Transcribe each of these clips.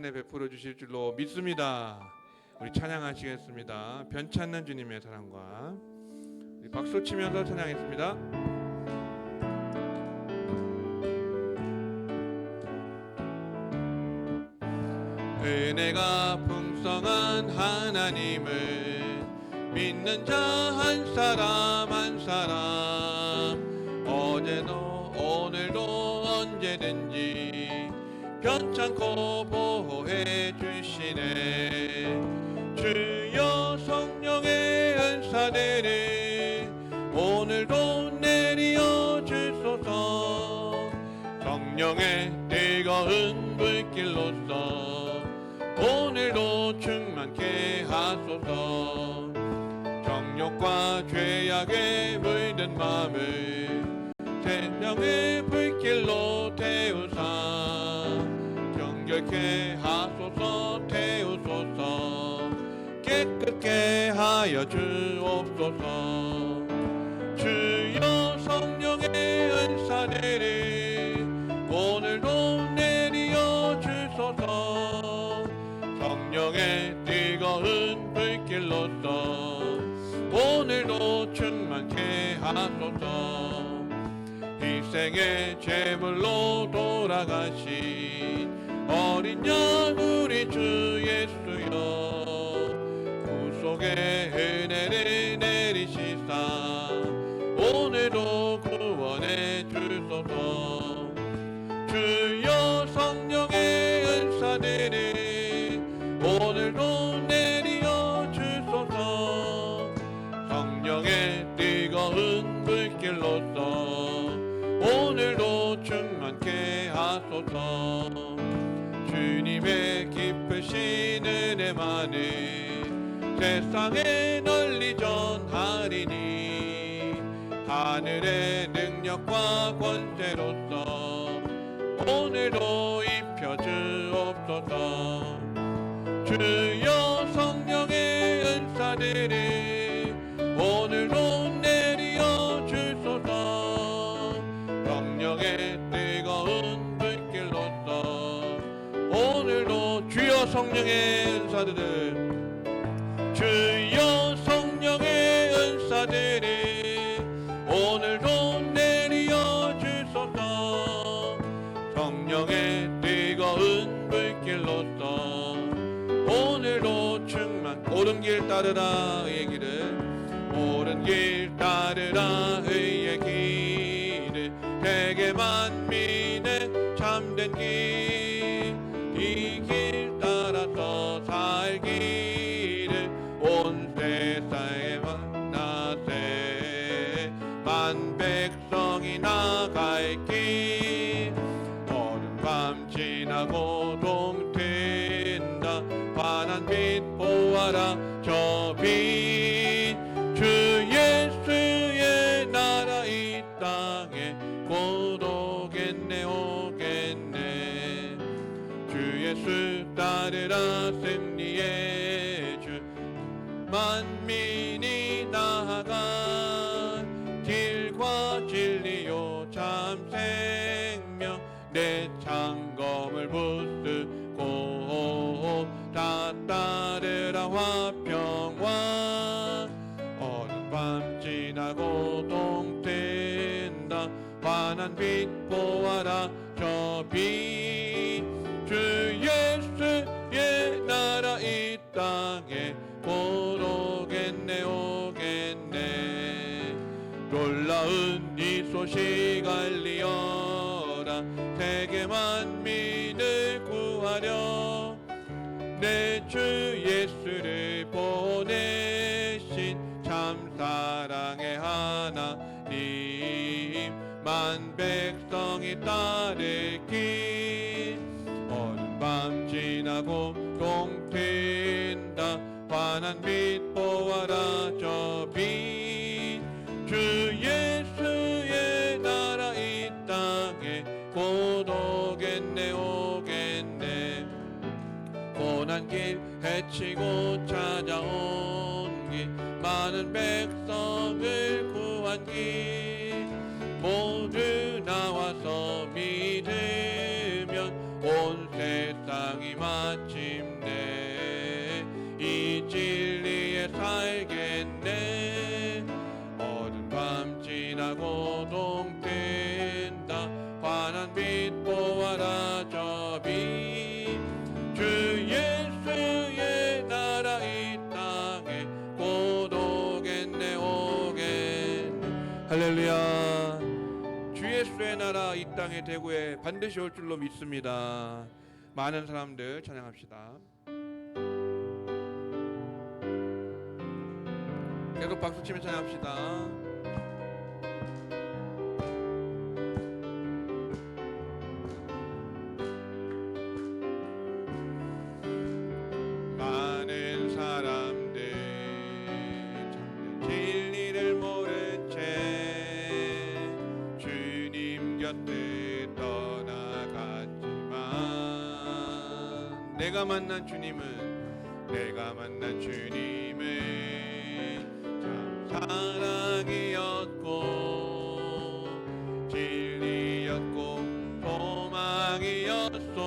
은혜 베풀어 주실 줄로 믿습니다. 우리 찬양하시겠습니다. 변찮는 주님의 사랑과 우리 박수 치면서 찬양했습니다. 은혜가 풍성한 하나님을 믿는 자 한 사람 한 사람, 어제도 오늘도 언제든지 변찮고 보호해 주시네. 주여 성령의 은사들을 오늘도 내리어 주소서. 성령의 뜨거운 불길로서 오늘도 충만케 하소서. 정욕과 죄악에 물든 마음을 생명의 불길로 태우사 정결케 하소서. 태우소서. 깨끗게 하여 주옵소서. 주여 성령의 은사들을 오늘도 내리어 주소서. 성령의 뜨거운 불길로서 오늘도 충만케 하소서. 희생의 제물로 돌아가신 어린 양 우리 주 예수여, 구속의 은혜를 내리시사 오늘도 구원해 주소서. 주여 성령의 은사들을 오늘도 내리어 주소서. 성령의 뜨거운 불길로서 오늘도 충만케 하소서. 주님의 깊으신 은혜만을 세상에 널리 전하리니 하늘의 능력과 권세로서 오늘도 입혀 주옵소서. 주여 성령의 은사들을 오늘도 내리어 주소서. 성령의 뜨거운 불길로서 오늘도 주여 성령의 은사들을 주여 성령의 은사들을 오늘도 내리어 주소서. 성령의 뜨거운 불길로서 오늘도 충만. 옳은 길 따르라 의의 길을, 옳은 길 따르라 의의 길을, 세계 만민의 참된 길, 이 길 따라서 살기를 온 세상에 만나세. 만 백성이 나갈 길, 어두운 밤 지나고 동트인다. 환한 빛 보아라 저 빛, 주 예수의 나라 이 땅에 곧 오겠네 오겠네. 주 예수 따르라 승리의 주, 만민이 나아가 길과 진리요 참 생명, 내 창검을 붙들고 다 따르라 화평왕. 어두운 밤 지나고 동트인다. 환한 빛 보아라 저 빛, 주 예수의 나라 이 땅에 곧 오겠네 오겠네. 놀라운 이 소식 알리어라. 세계 만민을 구하려 내 주 예수를 보내신 참 사랑의 하나님, 만 백성이 따를 길, 어두운 밤 지나고 동트인다. 환한 빛 보아라 저 빛, 주 예수의 나라 이 땅에 곧 오겠네 오겠네. 고난 길 헤치고 찾아온 길, 많은 백성을 구한 길, 모두 나와서 믿으면 온 세상이 만 마침내 이 진리에 살겠네. 어두운 밤 지나고 동뜬다. 환한 빛 보아라 저 빛. 주 예수의 나라 이 땅에 곧 오겠네 오겠네. 할렐루야. 주 예수의 나라 이 땅의 대구에 반드시 올 줄로 믿습니다. 많은 사람들 찬양합시다. 계속 박수치며 찬양합시다. 많은 사람들 참된 진리를 모른 채 주님 곁을 떠나갔지만 내가 만난 주님은 참 사랑이었고 진리였고 소망이었소.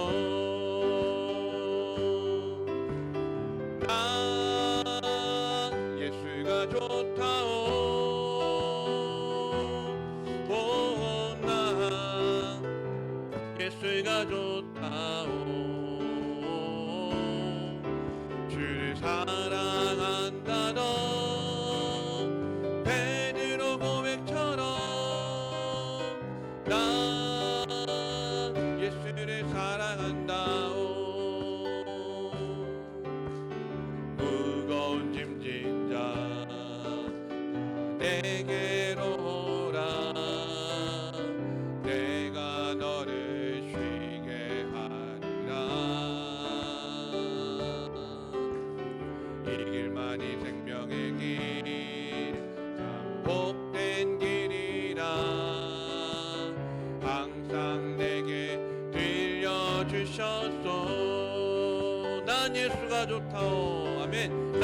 예수가 좋다오. 나 예수가 좋다오. 주를 사랑한다던 베드로 고백처럼 나 예수를 사랑한다오. 무거운 짐진 자 내게로 오라. 내가 너를 쉬게 하리라. 이 길만이 생명의 길 참 복된 길이라. 항상 내게 들려주셨소. 난 예수가 좋다오. 아멘. 난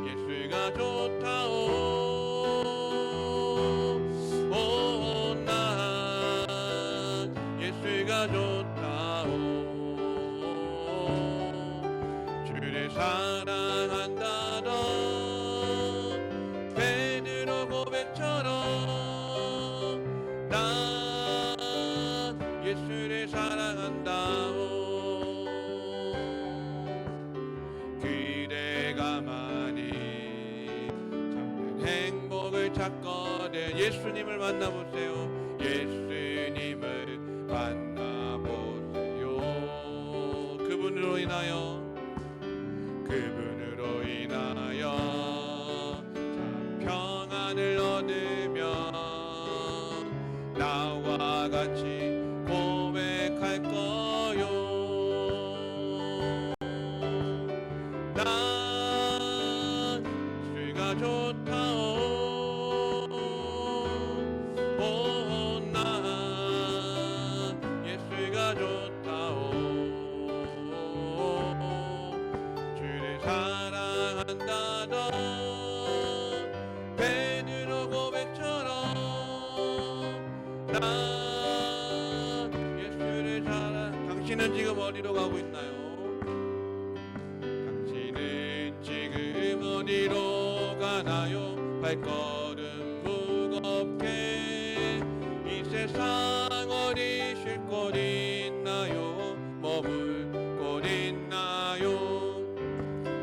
예수가 좋다오. 난 예수가 좋다오. 주를 사랑한다던 베드로 고백처럼 난 예수를 사랑한다오. 그대가 많이 참된 행복을 찾거든 예수님을 만나보세요. 예수님을 만나보세요. 그분으로 인하여 참 평안을 얻으며 나와 같이 고백할 거요. 난 예수가 좋다오. 난 예수가 좋다오. 주를 사랑한다던 베드로 고백처럼 난 예수를 사랑. 당신은 지금 어디로 가고 있나요? 당신은 지금 어디로 가나요? 발걸음 무겁게 이 세상 어디 쉴 곳 있나요? 머물 곳 있나요?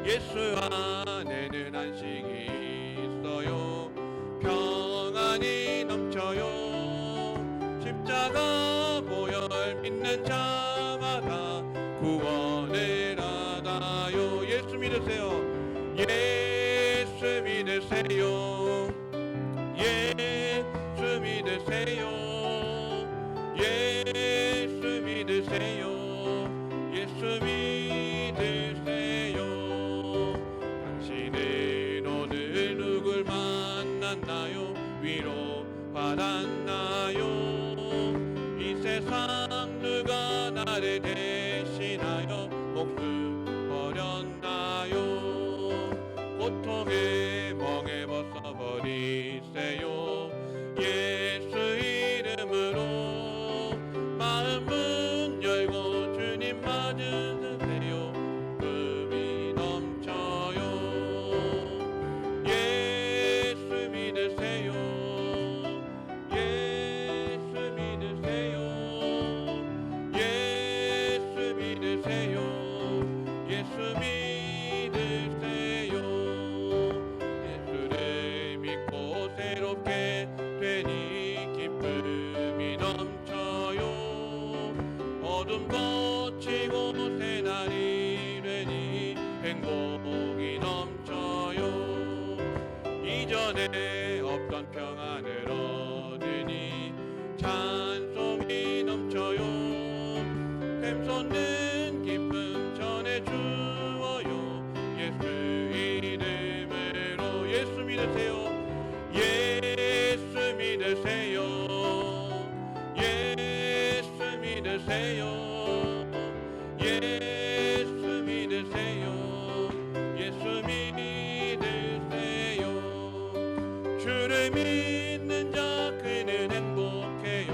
예수 안에는 안식이 있어요. 평안이 넘쳐요. 십자가 보혈 믿는 자마다 구원을 받아요. 예수 믿으세요. 예수 믿으세요. 예수 믿으세요. 예수 믿으세요. 예수 믿으세요. 믿으세요. 금이 넘쳐요. 예수 믿으세요. 예수 믿으세요. 예수 믿으세요. 예수 믿으세요. 예수를 믿고 새롭게 되니 기쁨이 넘쳐요. 어둠 거치고 새날이 되니 행복이 넘쳐요. 이전에 없던 평안을 얻으니 찬송이 넘쳐요. 샘솟는 기쁨 전해주어요. 예수 이름으로. 예수 믿으세요. 예수 믿으세요. 예수 믿으세요. 예수 믿으세요. 예수 믿으세요. 주를 믿는 자 그는 행복해요.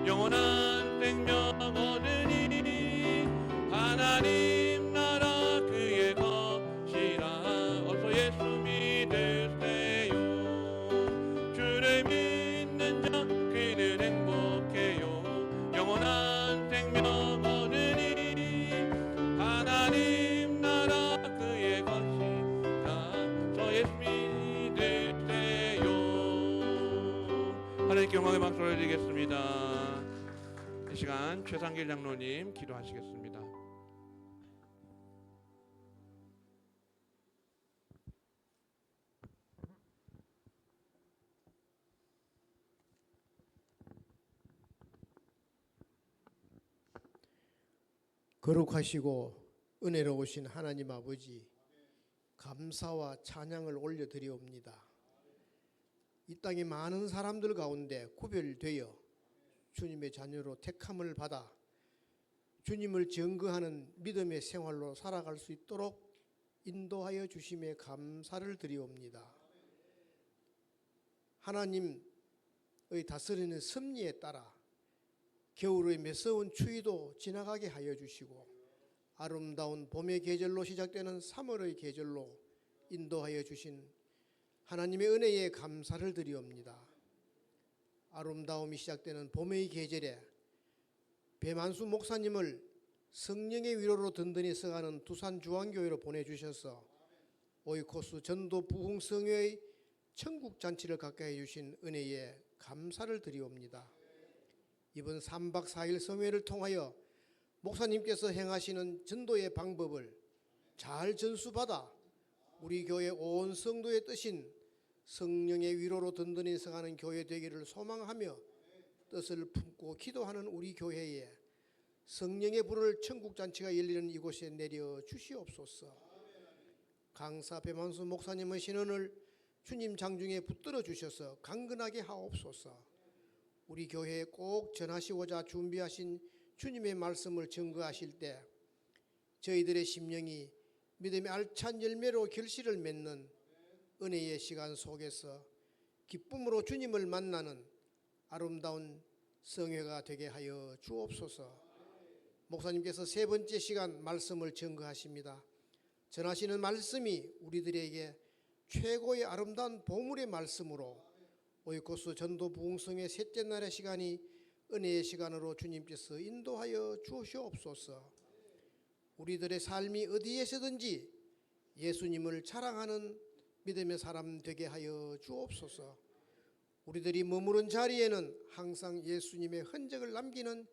영원한 생명 얻으니 하나님 나라 그의 것이라. 어서 예수 믿으세요. 주를 믿는 자 그는 행복해요. 영원한 생명 얻으니 하나님 나라 그의 것이라. 저 예수 믿으세요. 하나님께 영광의 박수를 드리겠습니다. 이 시간 최상길 장로님 기도하시겠습니다. 거룩하시고 은혜로우신 하나님 아버지, 감사와 찬양을 올려드리옵니다. 이 땅의 많은 사람들 가운데 구별되어 주님의 자녀로 택함을 받아 주님을 증거하는 믿음의 생활로 살아갈 수 있도록 인도하여 주심에 감사를 드리옵니다. 하나님의 다스리는 섭리에 따라 겨울의 매서운 추위도 지나가게 하여 주시고 아름다운 봄의 계절로 시작되는 3월의 계절로 인도하여 주신 하나님의 은혜에 감사를 드리옵니다. 아름다움이 시작되는 봄의 계절에 배만수 목사님을 성령의 위로로 든든히 써가는 두산 주안교회로 보내주셔서 오이코스 전도 부흥성회의 천국잔치를 가까이 해주신 은혜에 감사를 드리옵니다. 이번 3박 4일 성회를 통하여 목사님께서 행하시는 전도의 방법을 잘 전수받아 우리 교회 온 성도의 뜻인 성령의 위로로 든든히 서가는 교회 되기를 소망하며 뜻을 품고 기도하는 우리 교회에 성령의 불을 천국잔치가 열리는 이곳에 내려 주시옵소서. 강사 배만수 목사님의 신원을 주님 장중에 붙들어 주셔서 강건하게 하옵소서. 우리 교회에 꼭 전하시고자 준비하신 주님의 말씀을 증거하실 때 저희들의 심령이 믿음의 알찬 열매로 결실을 맺는 은혜의 시간 속에서 기쁨으로 주님을 만나는 아름다운 성회가 되게 하여 주옵소서. 목사님께서 세 번째 시간 말씀을 증거하십니다. 전하시는 말씀이 우리들에게 최고의 아름다운 보물의 말씀으로 오이코스 전도 부흥성의 셋째 날의 시간이 은혜의 시간으로 주님께서 인도하여 주시옵소서. 우리들의 삶이 어디에서든지 예수님을 자랑하는 믿음의 사람 되게 하여 주옵소서. 우리들이 머무른 자리에는 항상 예수님의 흔적을 남기는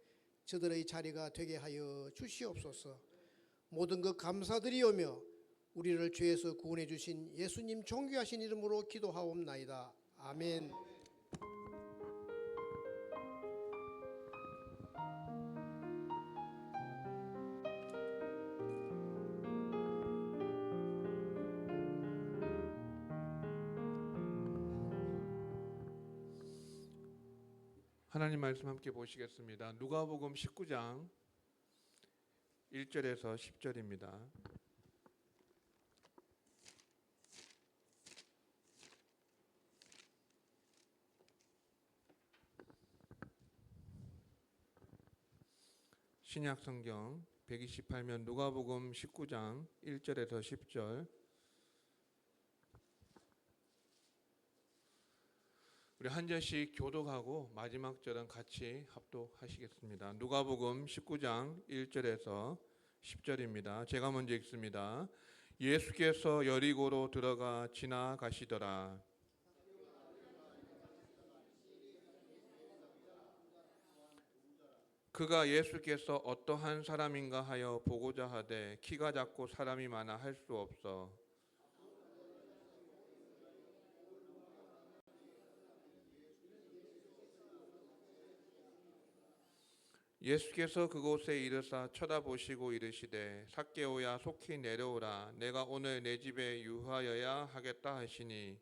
저들의 자리가 되게 하여 주시옵소서. 모든 것 감사드리오며 우리를 죄에서 구원해 주신 예수님 존귀하신 이름으로 기도하옵나이다. 아멘. 하나님 말씀 함께 보시겠습니다. 누가복음 19장 1절에서 10절입니다. 신약 성경 128면 누가복음 19장 1절에서 10절. 우리 한 절씩 교독하고 마지막 절은 같이 합독하시겠습니다. 누가복음 19장 1절에서 10절입니다. 제가 먼저 읽습니다. 예수께서 여리고로 들어가 지나가시더라. 그가 예수께서 어떠한 사람인가 하여 보고자 하되 키가 작고 사람이 많아 할 수 없어 예수께서 그곳에 이르사 쳐다보시고 이르시되 삭개오야 속히 내려오라 내가 오늘 내 집에 유하여야 하겠다 하시니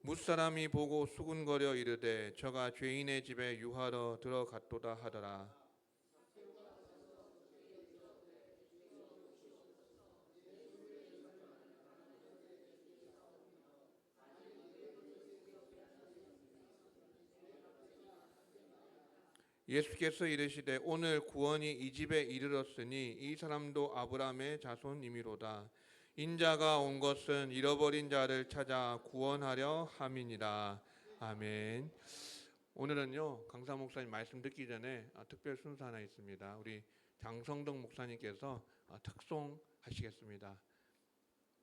뭇사람이 보고 수군거려 이르되 저가 죄인의 집에 유하러 들어갔도다 하더라. 예수께서 이르시되 오늘 구원이 이 집에 이르렀으니 이 사람도 아브라함의 자손이미로다. 인자가 온 것은 잃어버린 자를 찾아 구원하려 함이니라. 아멘. 오늘은요 강사 목사님 말씀 듣기 전에 특별 순서 하나 있습니다. 우리 장성덕 목사님께서 특송 하시겠습니다.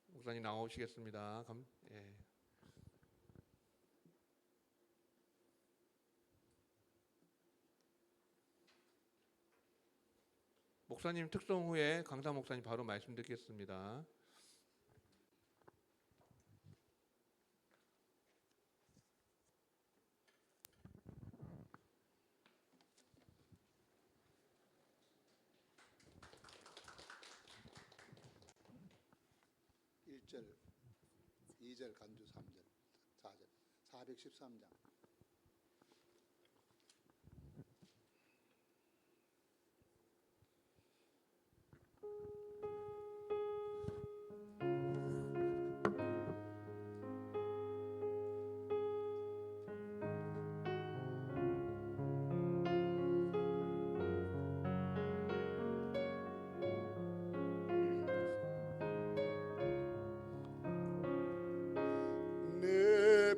목사님 나오시겠습니다. 예. 목사님 특송 후에 강사 목사님 바로 말씀 듣겠습니다. (1절) (2절) 간주 (3절) (4절) 413장. 내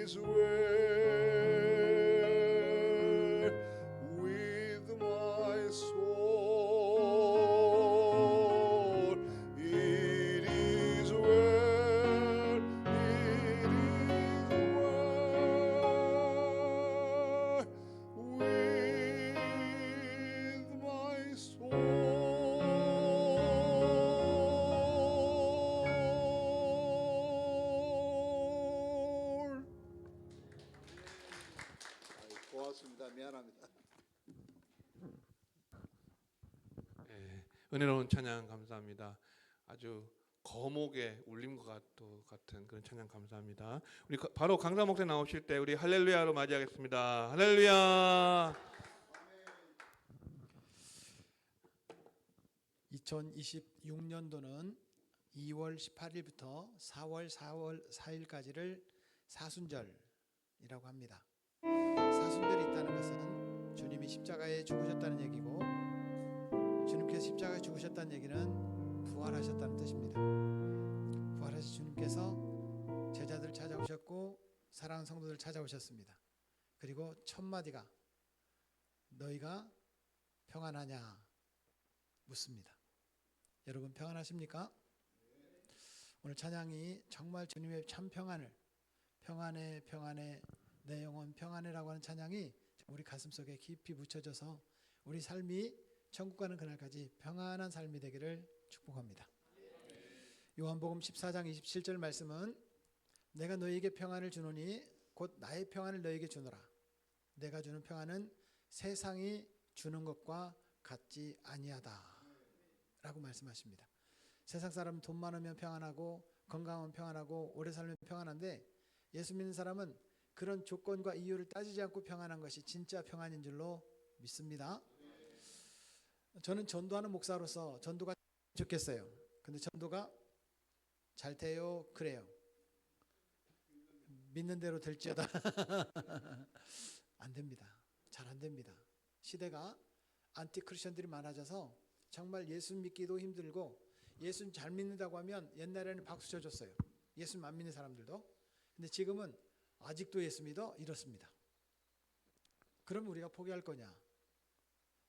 is well with my soul. It is well, it is well with my soul. 고맙습니다. 미안합니다. 예, 은혜로운 찬양 감사합니다. 아주 거목의 울림과 같은 그런 찬양 감사합니다. 우리 바로 강사 목사 나오실 때 우리 할렐루야로 맞이하겠습니다. 할렐루야. 2026년도는 2월 18일부터 4월 4일까지를 사순절이라고 합니다. 사순절이 있다는 것은 주님이 십자가에 죽으셨다는 얘기고, 주님께서 십자가에 죽으셨다는 얘기는 부활하셨다는 뜻입니다. 부활하신 주님께서 제자들 찾아오셨고 사랑하는 성도들 찾아오셨습니다. 그리고 첫 마디가 너희가 평안하냐 묻습니다. 여러분 평안하십니까? 오늘 찬양이 정말 주님의 참 평안해 내 영혼 평안해라고 하는 찬양이 우리 가슴속에 깊이 묻혀져서 우리 삶이 천국 가는 그날까지 평안한 삶이 되기를 축복합니다. 요한복음 14장 27절 말씀은 내가 너희에게 평안을 주노니 곧 나의 평안을 너희에게 주노라. 내가 주는 평안은 세상이 주는 것과 같지 아니하다 라고 말씀하십니다. 세상 사람은 돈 많으면 평안하고 건강하면 평안하고 오래 살면 평안한데, 예수 믿는 사람은 그런 조건과 이유를 따지지 않고 평안한 것이 진짜 평안인 줄로 믿습니다. 저는 전도하는 목사로서 전도가 좋겠어요. 근데 전도가 잘 돼요? 그래요. 믿는 대로 될지어다. 안 됩니다. 잘 안 됩니다. 시대가 안티 크리스천들이 많아져서 정말 예수 믿기도 힘들고, 예수 잘 믿는다고 하면 옛날에는 박수 쳐줬어요. 예수 안 믿는 사람들도. 근데 지금은 아직도 예수 믿어? 이렇습니다. 그럼 우리가 포기할 거냐?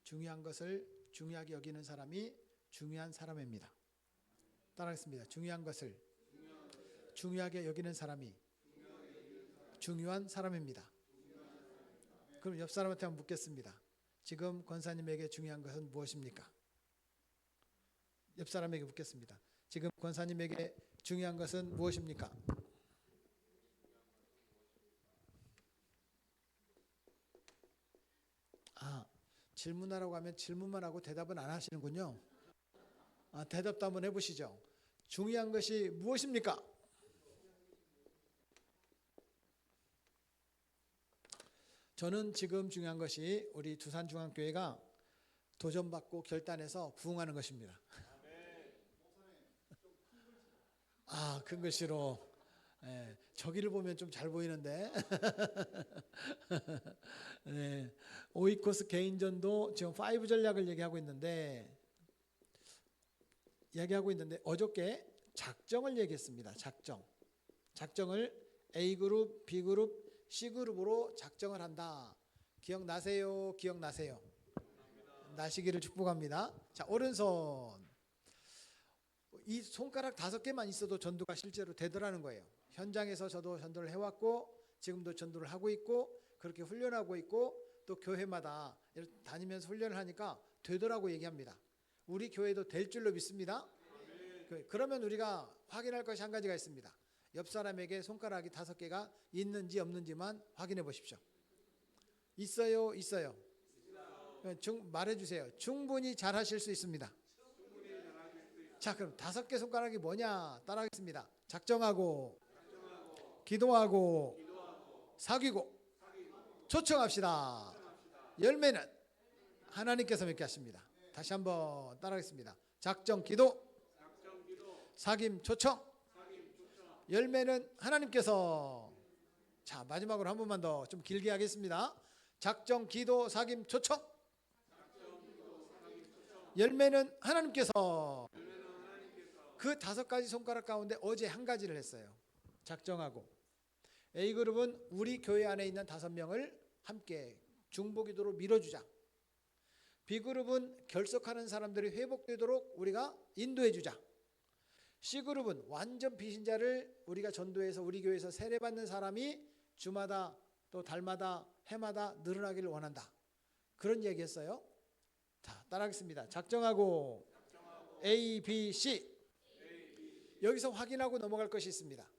중요한 것을 중요하게 여기는 사람이 중요한 사람입니다. 따라하겠습니다. 중요한 것을 중요하게 여기는 사람이 중요한 사람입니다. 그럼 옆 사람한테 한번 묻겠습니다. 지금 권사님에게 중요한 것은 무엇입니까? 옆 사람에게 묻겠습니다. 지금 권사님에게 중요한 것은 무엇입니까? 질문하라고 하면 질문만 하고 대답은 안 하시는군요. 대답도 한번 해보시죠. 중요한 것이 무엇입니까? 저는 지금 중요한 것이 우리 두산중앙교회가 도전받고 결단해서 부흥하는 것입니다. 큰 글씨로. 저기를 보면 좀 잘 보이는데. 네, 오이코스 개인전도 지금 5 전략을 얘기하고 있는데 어저께 작정을 얘기했습니다. 작정을 A그룹, B그룹, C그룹으로 작정을 한다. 기억나세요? 나시기를 축복합니다. 자, 오른손. 이 손가락 5개만 있어도 전도가 실제로 되더라는 거예요. 현장에서 저도 전도를 해왔고 지금도 전도를 하고 있고 그렇게 훈련하고 있고 또 교회마다 다니면서 훈련을 하니까 되더라고 얘기합니다. 우리 교회도 될 줄로 믿습니다. 그러면 우리가 확인할 것이 한 가지가 있습니다. 옆 사람에게 손가락이 5개가 있는지 없는지만 확인해 보십시오. 있어요? 말해주세요. 충분히 잘하실 수 있습니다. 자, 그럼 5개 손가락이 뭐냐 따라하겠습니다. 작정하고 기도하고 사귀고 초청합시다. 열매는 하나님께서 맺게 하십니다. 다시 한번 따라하겠습니다. 작정, 기도, 사귐, 초청, 열매는 하나님께서. 자, 마지막으로 한 번만 더 좀 길게 하겠습니다. 작정, 기도, 사귐, 초청, 열매는 하나님께서. 그 5가지 손가락 가운데 어제 한 가지를 했어요. 작정하고. A그룹은 우리 교회 안에 있는 5명을 함께 중보기도로 밀어주자. B그룹은 결석하는 사람들이 회복되도록 우리가 인도해주자. C그룹은 완전 비신자를 우리가 전도해서 우리 교회에서 세례받는 사람이 주마다 또 달마다 해마다 늘어나기를 원한다. 그런 얘기했어요. 자, 따라하겠습니다. 작정하고 A, B, C. 여기서 확인하고 넘어갈 것이 있습니다.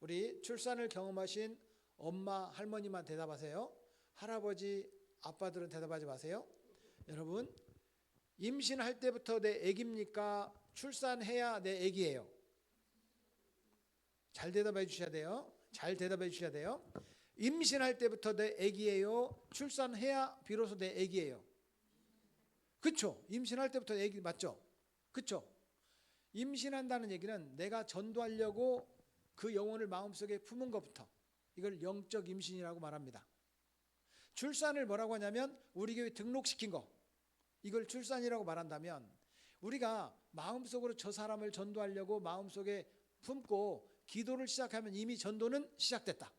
우리 출산을 경험하신 엄마, 할머니만 대답하세요. 할아버지, 아빠들은 대답하지 마세요. 여러분, 임신할 때부터 내 아기입니까? 출산해야 내 아기예요. 잘 대답해 주셔야 돼요. 잘 대답해 주셔야 돼요. 임신할 때부터 내 아기예요. 출산해야 비로소 내 아기예요. 그렇죠? 임신할 때부터 내 아기 맞죠? 그렇죠? 임신한다는 얘기는 내가 전도하려고 그 영혼을 마음속에 품은 것부터 이걸 영적 임신이라고 말합니다. 출산을 뭐라고 하냐면 우리 교회 등록시킨 거 이걸 출산이라고 말한다면 우리가 마음속으로 저 사람을 전도하려고 마음속에 품고 기도를 시작하면 이미 전도는 시작됐다.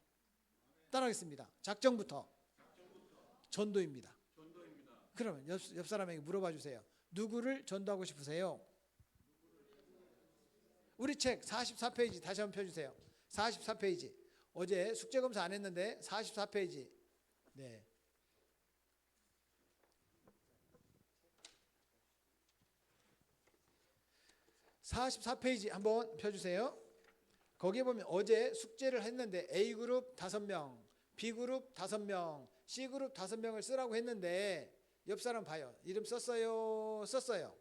따라하겠습니다. 작정부터 전도입니다. 그러면 옆 사람에게 물어봐 주세요. 누구를 전도하고 싶으세요? 우리 책 44페이지 다시 한번 펴주세요. 44페이지. 어제 숙제검사 안 했는데 44페이지. 네. (44페이지) 한번 펴주세요. 거기에 보면 어제 숙제를 했는데 A그룹 5명, B그룹 5명, C그룹 5명을 쓰라고 했는데 옆 사람 봐요. 이름 썼어요? 썼어요?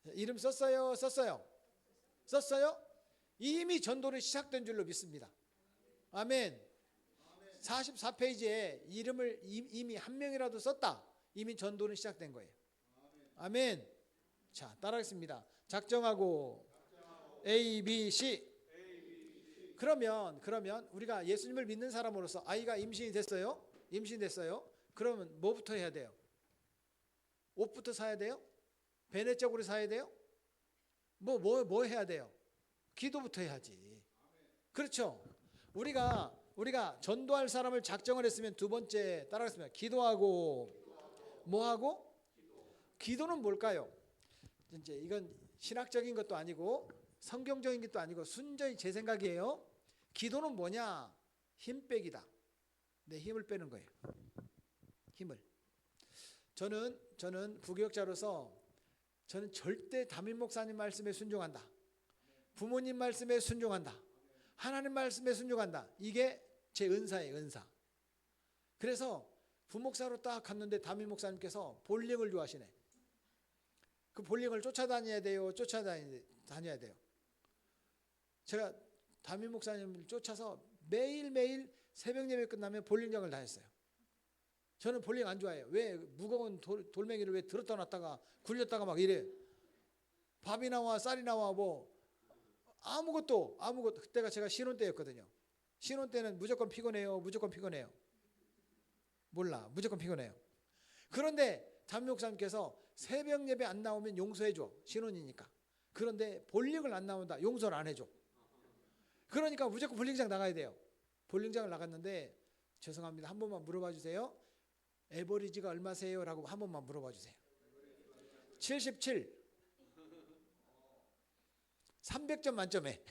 네. 이름 썼어요? 썼어요? 썼어요? 이미 전도는 시작된 줄로 믿습니다. 아멘. 44페이지에 이름을 이미 한 명이라도 썼다. 이미 전도는 시작된 거예요. 아멘. 자, 따라하겠습니다. 작정하고 A, B, C. 그러면 우리가 예수님을 믿는 사람으로서 아이가 임신이 됐어요? 임신됐어요? 그러면 뭐부터 해야 돼요? 옷부터 사야 돼요? 베네짝으로 사야 돼요? 뭐 해야 돼요? 기도부터 해야지. 그렇죠? 우리가 전도할 사람을 작정을 했으면 두 번째 따라하겠습니다. 기도하고 뭐하고? 기도는 뭘까요? 이제 이건 신학적인 것도 아니고 성경적인 것도 아니고 순전히 제 생각이에요. 기도는 뭐냐? 힘 빼기다. 내 힘을 빼는 거예요. 힘을. 저는 부교육자로서 저는 절대 담임 목사님 말씀에 순종한다. 부모님 말씀에 순종한다. 하나님 말씀에 순종한다. 이게 제 은사예요. 은사. 그래서 부목사로 딱 갔는데 담임 목사님께서 볼링을 좋아하시네. 그 볼링을 쫓아다녀야 돼요? 쫓아다녀야 돼요? 제가 담임 목사님을 쫓아서 매일매일 새벽 예배 끝나면 볼링장을 다녔어요. 저는 볼링 안 좋아해요. 왜? 무거운 돌멩이를 왜 들었다 놨다가 굴렸다가 막 이래. 밥이 나와 쌀이 나와 아무것도 그때가 제가 신혼 때였거든요. 신혼 때는 무조건 피곤해요. 몰라. 무조건 피곤해요. 그런데 담임 목사님께서 새벽 예배 안 나오면 용서해 줘. 신혼이니까. 그런데 볼링을 안 나온다. 용서를 안 해줘. 그러니까 무조건 볼링장 나가야 돼요. 볼링장을 나갔는데 죄송합니다. 한 번만 물어봐 주세요. 에버리지가 얼마세요? 라고 한 번만 물어봐 주세요. 77. 300점 만점에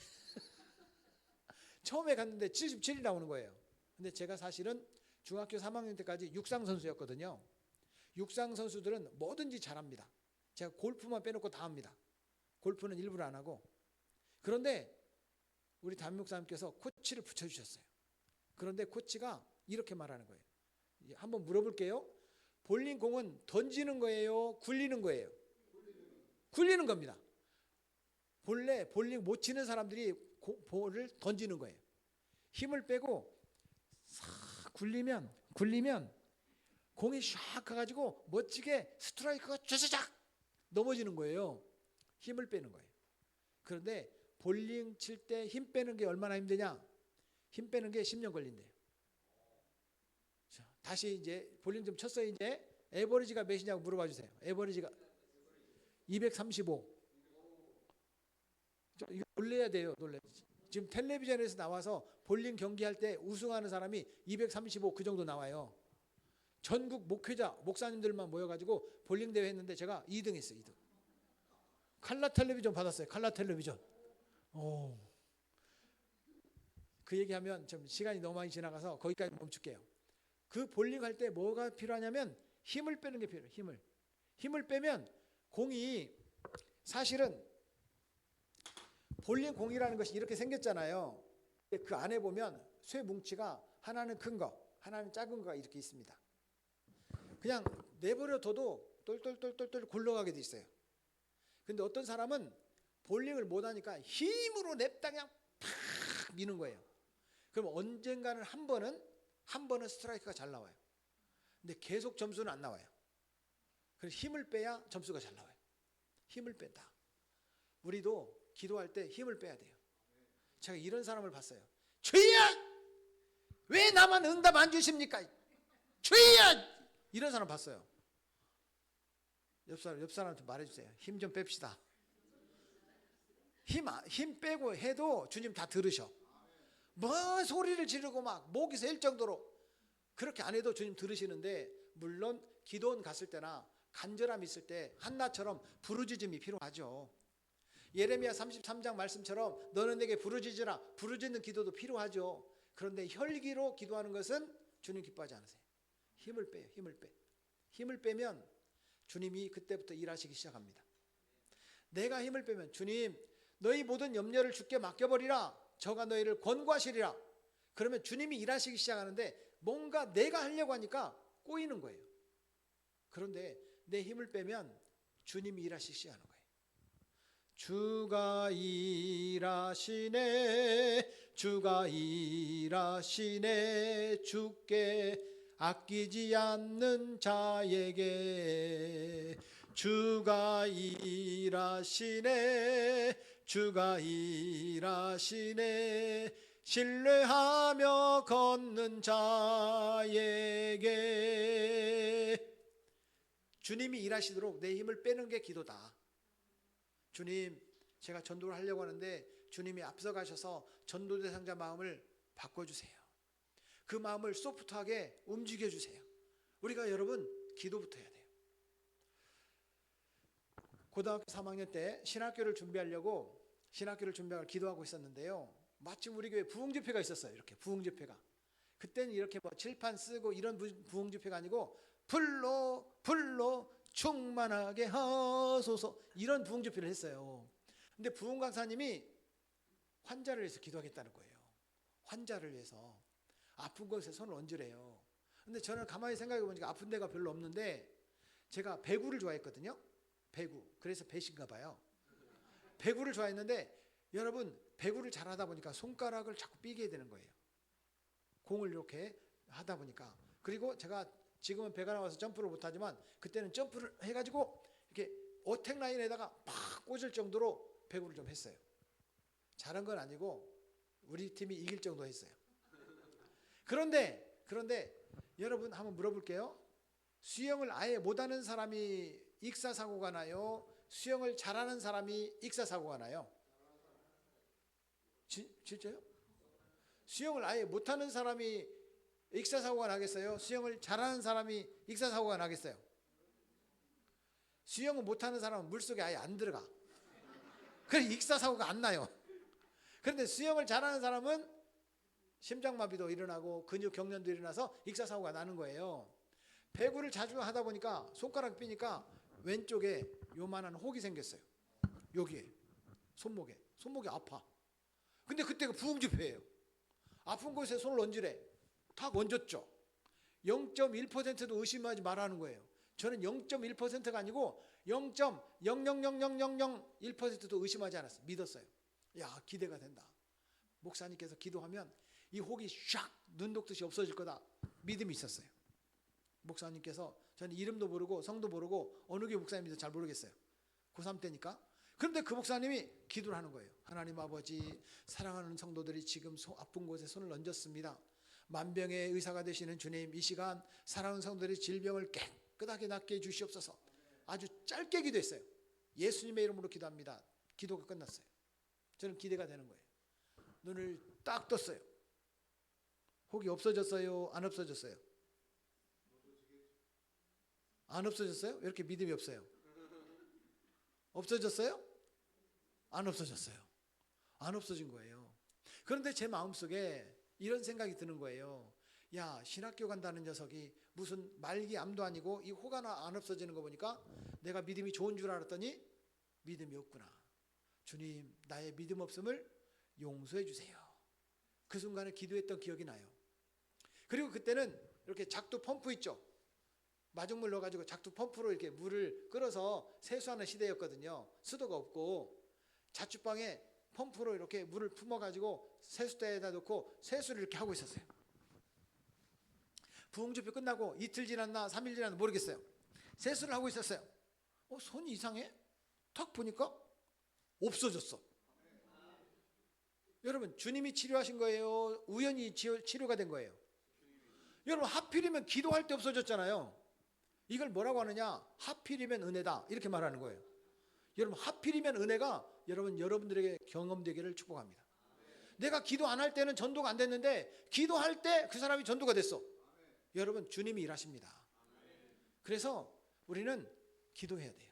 처음에 갔는데 77이 나오는 거예요. 근데 제가 사실은 중학교 3학년 때까지 육상 선수였거든요. 육상 선수들은 뭐든지 잘합니다. 제가 골프만 빼놓고 다 합니다. 골프는 일부러 안 하고. 그런데 우리 담임 목사님께서 코치를 붙여주셨어요. 그런데 코치가 이렇게 말하는 거예요. 한번 물어볼게요. 볼링 공은 던지는 거예요? 굴리는 거예요? 굴리는 겁니다. 본래 볼링 못 치는 사람들이 볼을 던지는 거예요. 힘을 빼고 싹 굴리면 공이 샥 가가지고 멋지게 스트라이크가 쫙쫙 넘어지는 거예요. 힘을 빼는 거예요. 그런데 볼링 칠 때 힘 빼는 게 얼마나 힘드냐? 힘 빼는 게 10년 걸린대요. 자, 다시 이제 볼링 좀 쳤어요. 이제 에버리지가 몇이냐고 물어봐 주세요. 에버리지가 235. 이거 놀래야 돼요. 놀래. 지금 텔레비전에서 나와서 볼링 경기할 때 우승하는 사람이 235 그 정도 나와요. 전국 목회자 목사님들만 모여가지고 볼링 대회 했는데 제가 2등 했어요. 2등. 칼라 텔레비전 받았어요. 칼라 텔레비전. 오. 그 얘기하면 좀 시간이 너무 많이 지나가서 거기까지 멈출게요. 그 볼링 할 때 뭐가 필요하냐면 힘을 빼는 게 필요해요. 힘을 빼면 공이 사실은 볼링 공이라는 것이 이렇게 생겼잖아요. 그 안에 보면 쇠 뭉치가 하나는 큰 거, 하나는 작은 거가 이렇게 있습니다. 그냥 내버려 둬도 똘똘똘똘 굴러가게 돼 있어요. 근데 어떤 사람은 볼링을 못 하니까 힘으로 냅다 그냥 팍 미는 거예요. 그럼 언젠가는 한 번은 스트라이크가 잘 나와요. 근데 계속 점수는 안 나와요. 그래서 힘을 빼야 점수가 잘 나와요. 힘을 뺀다. 우리도 기도할 때 힘을 빼야 돼요. 제가 이런 사람을 봤어요. 주여! 왜 나만 응답 안 주십니까? 주여! 이런 사람 봤어요. 옆 사람한테 말해주세요. 힘 좀 뺍시다. 힘 빼고 해도 주님 다 들으셔. 뭐 소리를 지르고 막 목이 셀 정도로 그렇게 안 해도 주님 들으시는데, 물론 기도원 갔을 때나 간절함 있을 때 한나처럼 부르짖음이 필요하죠. 예레미야 33장 말씀처럼 너는 내게 부르짖으라, 부르짖는 기도도 필요하죠. 그런데 혈기로 기도하는 것은 주님 기뻐하지 않으세요. 힘을 빼요. 힘을 빼면 주님이 그때부터 일하시기 시작합니다. 내가 힘을 빼면 주님 너희 모든 염려를 주께 맡겨버리라, 저가 너희를 권고하시리라. 그러면 주님이 일하시기 시작하는데 뭔가 내가 하려고 하니까 꼬이는 거예요. 그런데 내 힘을 빼면 주님이 일하시기 시작하는 거예요. 주가 일하시네, 주가 일하시네, 주께 아끼지 않는 자에게. 주가 일하시네, 주가 일하시네, 신뢰하며 걷는 자에게. 주님이 일하시도록 내 힘을 빼는 게 기도다. 주님, 제가 전도를 하려고 하는데 주님이 앞서가셔서 전도 대상자 마음을 바꿔주세요. 그 마음을 소프트하게 움직여주세요. 우리가 여러분 기도부터 해야 돼요. 고등학교 3학년 때 신학교를 준비하려고 기도하고 있었는데요. 마침 우리 교회 부흥집회가 있었어요. 이렇게 부흥집회가. 그때는 이렇게 뭐 칠판 쓰고 이런 부흥집회가 아니고 불로 충만하게 하소서, 이런 부흥집회를 했어요. 근데 부흥 강사님이 환자를 위해서 기도하겠다는 거예요. 환자를 위해서 아픈 곳에 손을 얹으래요. 근데 저는 가만히 생각해 보니까 아픈 데가 별로 없는데, 제가 배구를 좋아했거든요. 배구. 그래서 배신가 봐요. 배구를 좋아했는데 여러분, 배구를 잘하다 보니까 손가락을 자꾸 삐게 되는 거예요. 공을 이렇게 하다 보니까. 그리고 제가 지금은 배가 나와서 점프를 못하지만 그때는 점프를 해가지고 이렇게 어택 라인에다가 팍 꽂을 정도로 배구를 좀 했어요. 잘한 건 아니고 우리 팀이 이길 정도 했어요. 그런데 여러분 한번 물어볼게요. 수영을 아예 못하는 사람이 익사사고가 나요? 수영을 잘하는 사람이 익사사고가 나요? 진짜요? 수영을 아예 못하는 사람이 익사사고가 나겠어요? 수영을 잘하는 사람이 익사사고가 나겠어요? 수영을 못하는 사람은 물속에 아예 안 들어가. 그래서 익사사고가 안 나요. 그런데 수영을 잘하는 사람은 심장마비도 일어나고 근육 경련도 일어나서 익사사고가 나는 거예요. 배구를 자주 하다 보니까 손가락 삐니까 왼쪽에 요만한 혹이 생겼어요. 여기에 손목에 아파. 근데 그때가 부흥집회예요. 아픈 곳에 손을 얹으래. 탁 얹었죠. 0.1%도 의심하지 말라는 거예요. 저는 0.1%가 아니고 0.0000001%도 의심하지 않았어요. 믿었어요. 야, 기대가 된다. 목사님께서 기도하면 이 혹이 샥 눈 녹듯이 없어질 거다. 믿음이 있었어요. 목사님께서, 저는 이름도 모르고 성도 모르고 어느 게 목사님인지 잘 모르겠어요. 고3 때니까. 그런데 그 목사님이 기도를 하는 거예요. 하나님 아버지, 사랑하는 성도들이 지금 아픈 곳에 손을 얹었습니다. 만병의 의사가 되시는 주님, 이 시간 사랑하는 성도들의 질병을 끄덕이 낫게 해주시옵소서. 아주 짧게 기도했어요. 예수님의 이름으로 기도합니다. 기도가 끝났어요. 저는 기대가 되는 거예요. 눈을 딱 떴어요. 혹이 없어졌어요? 안 없어졌어요? 안 없어졌어요? 왜 이렇게 믿음이 없어요? 없어졌어요? 안 없어졌어요. 안 없어진 거예요. 그런데 제 마음속에 이런 생각이 드는 거예요. 야, 신학교 간다는 녀석이 무슨 말기암도 아니고 이 호가 안 없어지는 거 보니까 내가 믿음이 좋은 줄 알았더니 믿음이 없구나. 주님, 나의 믿음 없음을 용서해 주세요. 그 순간에 기도했던 기억이 나요. 그리고 그때는 이렇게 작두 펌프 있죠. 마중물 넣어가지고 작두 펌프로 이렇게 물을 끌어서 세수하는 시대였거든요. 수도가 없고 자취방에 펌프로 이렇게 물을 품어가지고 세수대에다 놓고 세수를 이렇게 하고 있었어요. 부흥집회 끝나고 이틀 지났나 3일 지났나 모르겠어요. 세수를 하고 있었어요. 손이 이상해? 탁 보니까 없어졌어. 여러분, 주님이 치료하신 거예요? 우연히 치료가 된 거예요? 여러분, 하필이면 기도할 때 없어졌잖아요. 이걸 뭐라고 하느냐? 하필이면 은혜다, 이렇게 말하는 거예요. 여러분, 하필이면 은혜가 여러분들에게 경험되기를 축복합니다. 내가 기도 안 할 때는 전도가 안 됐는데 기도할 때 그 사람이 전도가 됐어. 여러분, 주님이 일하십니다. 그래서 우리는 기도해야 돼요.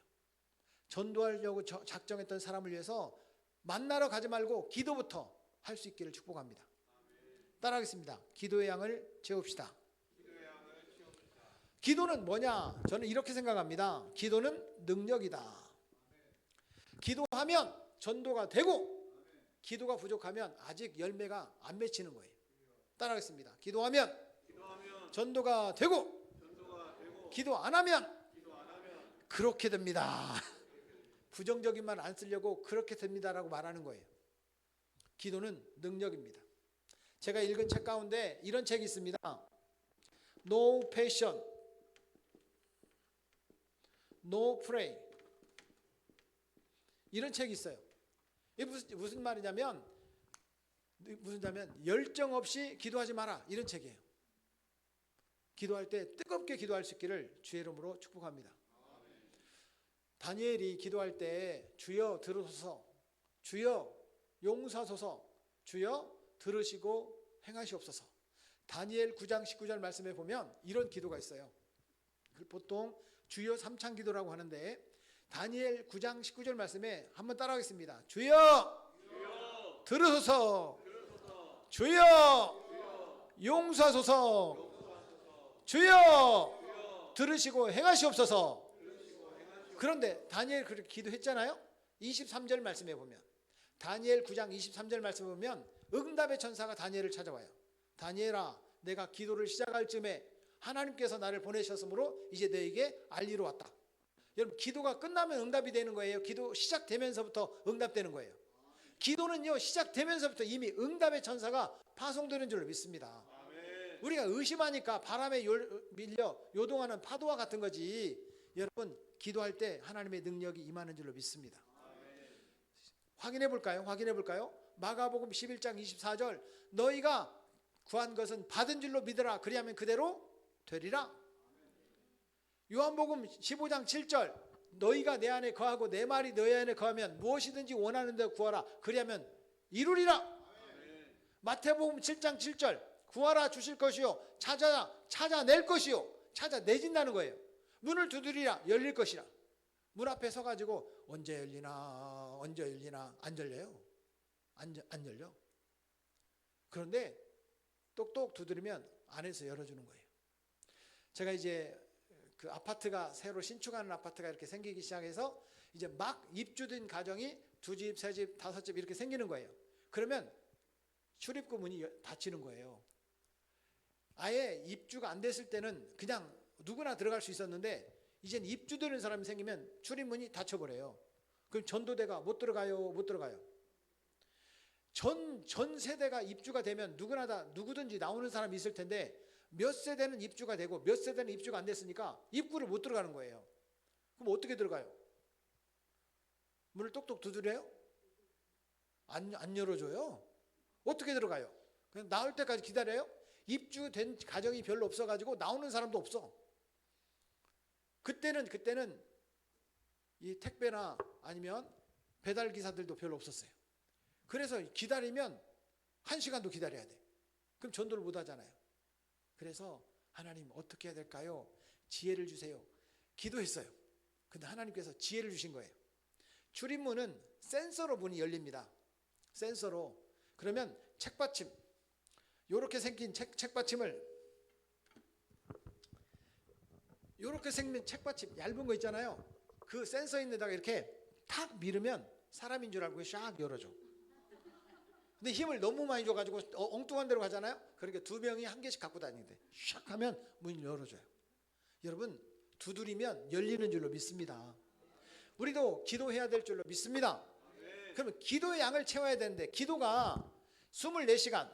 전도하려고 작정했던 사람을 위해서 만나러 가지 말고 기도부터 할 수 있기를 축복합니다. 따라하겠습니다. 기도의 양을 채웁시다. 기도는 뭐냐? 저는 이렇게 생각합니다. 기도는 능력이다. 기도하면 전도가 되고, 기도가 부족하면 아직 열매가 안 맺히는 거예요. 따라하겠습니다. 기도하면 전도가 되고, 기도 안 하면 그렇게 됩니다. 부정적인 말 안 쓰려고 그렇게 됩니다라고 말하는 거예요. 기도는 능력입니다. 제가 읽은 책 가운데 이런 책이 있습니다. No Passion, No Pray. 이런 책이 있어요. 이게 무슨 말이냐면 열정 없이 기도하지 마라, 이런 책이에요. 기도할 때 뜨겁게 기도할 수 있기를 주의 이름으로 축복합니다. 다니엘이 기도할 때 주여 들으소서, 주여 용서하소서, 주여 들으시고 행하시옵소서. 다니엘 9장 19절 말씀에 보면 이런 기도가 있어요. 보통 주여 삼창 기도라고 하는데 다니엘 9장 19절 말씀에 한번 따라하겠습니다. 주여 들으소서, 주여 용서하소서, 주여 들으시고 행하시옵소서. 그런데 다니엘 그렇게 기도했잖아요. 23절 말씀에 보면, 다니엘 9장 23절 말씀에 보면 응답의 천사가 다니엘을 찾아와요. 다니엘아, 내가 기도를 시작할 즈음에 하나님께서 나를 보내셨으므로 이제 너에게 알리러 왔다. 여러분, 기도가 끝나면 응답이 되는 거예요? 기도 시작되면서부터 응답되는 거예요? 기도는요, 시작되면서부터 이미 응답의 천사가 파송되는 줄로 믿습니다. 우리가 의심하니까 바람에 밀려 요동하는 파도와 같은 거지. 여러분, 기도할 때 하나님의 능력이 임하는 줄로 믿습니다. 확인해 볼까요? 마가복음 11장 24절, 너희가 구한 것은 받은 줄로 믿으라. 그리하면 그대로 되리라. 요한복음 15장 7절, 너희가 내 안에 거하고 내 말이 너희 안에 거하면 무엇이든지 원하는 데 구하라. 그리하면 이루리라. 마태복음 7장 7절, 구하라 주실 것이요, 찾아낼 것이요, 찾아내진다는 거예요. 문을 두드리라 열릴 것이라. 문 앞에 서가지고 언제 열리나 안 열려요. 안 열려. 그런데 똑똑 두드리면 안에서 열어주는 거예요. 제가 이제 그 아파트가 새로 신축하는 아파트가 이렇게 생기기 시작해서 이제 막 입주된 가정이 2집, 3집, 5집 이렇게 생기는 거예요. 그러면 출입구 문이 닫히는 거예요. 아예 입주가 안 됐을 때는 그냥 누구나 들어갈 수 있었는데 이제는 입주되는 사람이 생기면 출입문이 닫혀버려요. 그럼 전도대가 못 들어가요? 전 세대가 입주가 되면 누구든지 나오는 사람이 있을 텐데 몇 세대는 입주가 되고 몇 세대는 입주가 안 됐으니까 입구를 못 들어가는 거예요. 그럼 어떻게 들어가요? 문을 똑똑 두드려요? 안 열어줘요. 어떻게 들어가요? 그냥 나올 때까지 기다려요? 입주된 가정이 별로 없어가지고 나오는 사람도 없어. 그때는 이 택배나 아니면 배달 기사들도 별로 없었어요. 그래서 기다리면 1시간도 기다려야 돼. 그럼 전도를 못 하잖아요. 그래서 하나님 어떻게 해야 될까요? 지혜를 주세요. 기도했어요. 근데 하나님께서 지혜를 주신 거예요. 출입문은 센서로 문이 열립니다. 센서로. 그러면 책받침, 요렇게 생긴 책받침을, 요렇게 생긴 책받침 얇은 거 있잖아요. 그 센서 있는 데다가 이렇게 탁 밀으면 사람인 줄 알고 샥 열어줘. 근데 힘을 너무 많이 줘가지고 엉뚱한 데로 가잖아요. 그러니까 두 명이 한 개씩 갖고 다니는데 샥 하면 문을 열어줘요. 여러분, 두드리면 열리는 줄로 믿습니다. 우리도 기도해야 될 줄로 믿습니다. 그러면 기도의 양을 채워야 되는데, 기도가 24시간,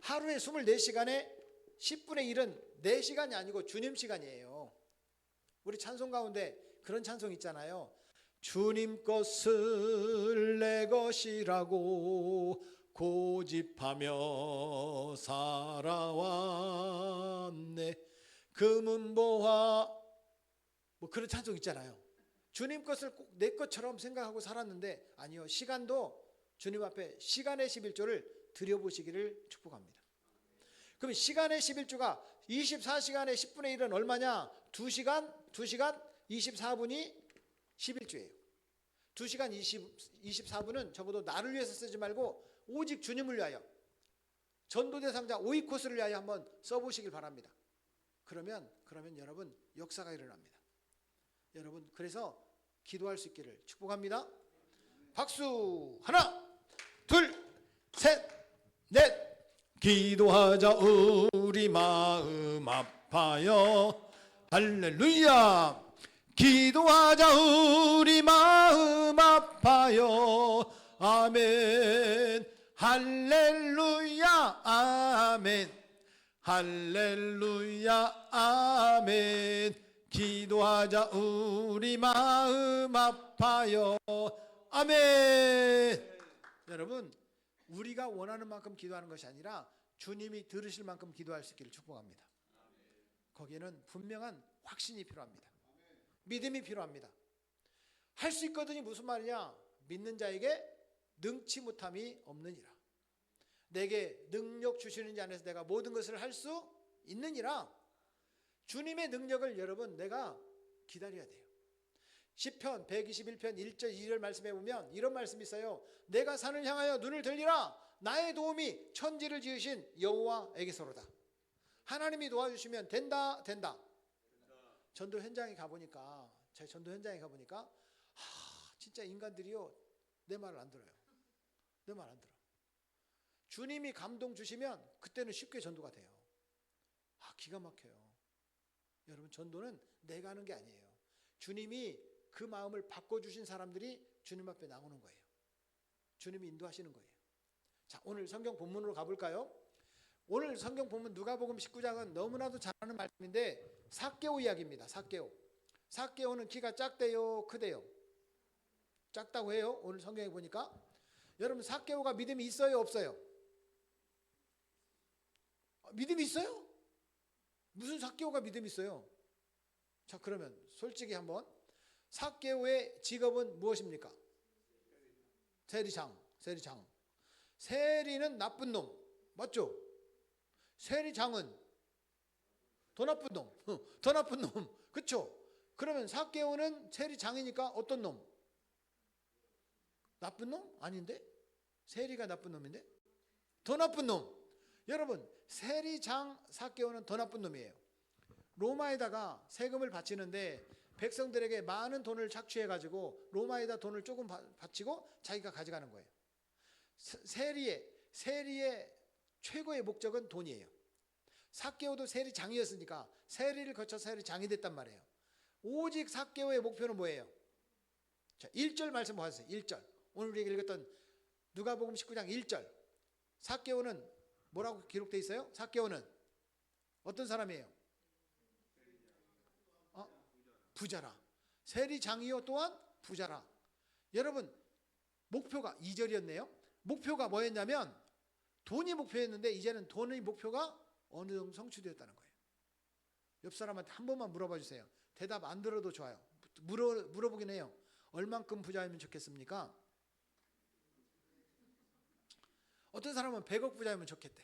하루에 24시간에 10분의 1은 내 시간이 아니고 주님 시간이에요. 우리 찬송 가운데 그런 찬송 있잖아요. 주님 것을 내 것이라고 고집하며 살아왔네. 금은 보화, 뭐 그런 찬송 있잖아요. 주님 것을 꼭 내 것처럼 생각하고 살았는데, 아니요, 시간도 주님 앞에 시간의 11조를 드려보시기를 축복합니다. 그럼 시간의 11조가 24시간의 10분의 1은 얼마냐? 2시간 24분이 11조예요. 2시간 24분은 적어도 나를 위해서 쓰지 말고 오직 주님을 위하여, 전도 대상자 오이코스를 위하여 한번 써보시길 바랍니다. 그러면 여러분 역사가 일어납니다. 여러분, 그래서 기도할 수 있기를 축복합니다. 박수. 하나, 둘, 셋, 넷. 기도하자 우리 마음 아파요. 할렐루야. 기도하자 우리 마음 아파요. 아멘. 할렐루야. 아멘. 할렐루야. 아멘. 기도하자 우리 마음 아파요. 아멘. 여러분, 우리가 원하는 만큼 기도하는 것이 아니라 주님이 들으실 만큼 기도할 수 있기를 축복합니다. 거기에는 분명한 확신이 필요합니다. 믿음이 필요합니다. 할 수 있거든이 무슨 말이냐? 믿는 자에게 능치 못함이 없느니라. 내게 능력 주시는 자 안에서 내가 모든 것을 할 수 있느니라. 주님의 능력을 여러분 내가 기다려야 돼요. 시편 121편 1절 2절 말씀해 보면 이런 말씀이 있어요. 내가 산을 향하여 눈을 들리라. 나의 도움이 천지를 지으신 여호와에게서로다. 하나님이 도와주시면 된다. 전도 현장에 가보니까, 제 전도 현장에 가보니까 진짜 인간들이요, 내 말을 안 들어요. 내 말 안 들어. 주님이 감동 주시면 그때는 쉽게 전도가 돼요. 기가 막혀요. 여러분, 전도는 내가 하는 게 아니에요. 주님이 그 마음을 바꿔주신 사람들이 주님 앞에 나오는 거예요. 주님이 인도하시는 거예요. 자, 오늘 성경 본문으로 가볼까요? 오늘 성경 본문 누가복음 19장은 너무나도 잘 아는 말씀인데 삭개오 이야기입니다. 삭개오는 키가 작대요, 크대요? 작다고 해요. 오늘 성경에 보니까. 여러분, 삭개오가 믿음이 있어요, 없어요? 믿음이 있어요? 무슨 삭개오가 믿음이 있어요? 자, 그러면 솔직히 한번, 삭개오의 직업은 무엇입니까? 세리장. 세리는 나쁜 놈, 맞죠? 세리장은 더 나쁜 놈, 그렇죠? 그러면 삭개오는 세리장이니까 어떤 놈? 나쁜 놈? 아닌데? 세리가 나쁜 놈인데? 더 나쁜 놈. 여러분, 세리장 삭개오는 더 나쁜 놈이에요. 로마에다가 세금을 바치는데 백성들에게 많은 돈을 착취해가지고 로마에다 돈을 조금 바치고 자기가 가져가는 거예요. 세리의 최고의 목적은 돈이에요. 삭개오도 세리장이었으니까 세리를 거쳐 세리장이 됐단 말이에요. 오직 삭개오의 목표는 뭐예요? 자, 1절 말씀 보세요. 1절. 오늘 우리가 읽었던 누가복음 19장 1절. 삭개오는 뭐라고 기록되어 있어요? 삭개오는 어떤 사람이에요? 부자라. 세리장이요 또한 부자라. 여러분, 목표가 2절이었네요. 목표가 뭐였냐면 돈이 목표였는데 이제는 돈의 목표가 어느 정도 성취되었다는 거예요. 옆 사람한테 한 번만 물어봐 주세요. 대답 안 들어도 좋아요. 물어보긴 해요. 얼만큼 부자이면 좋겠습니까? 어떤 사람은 100억 부자이면 좋겠대.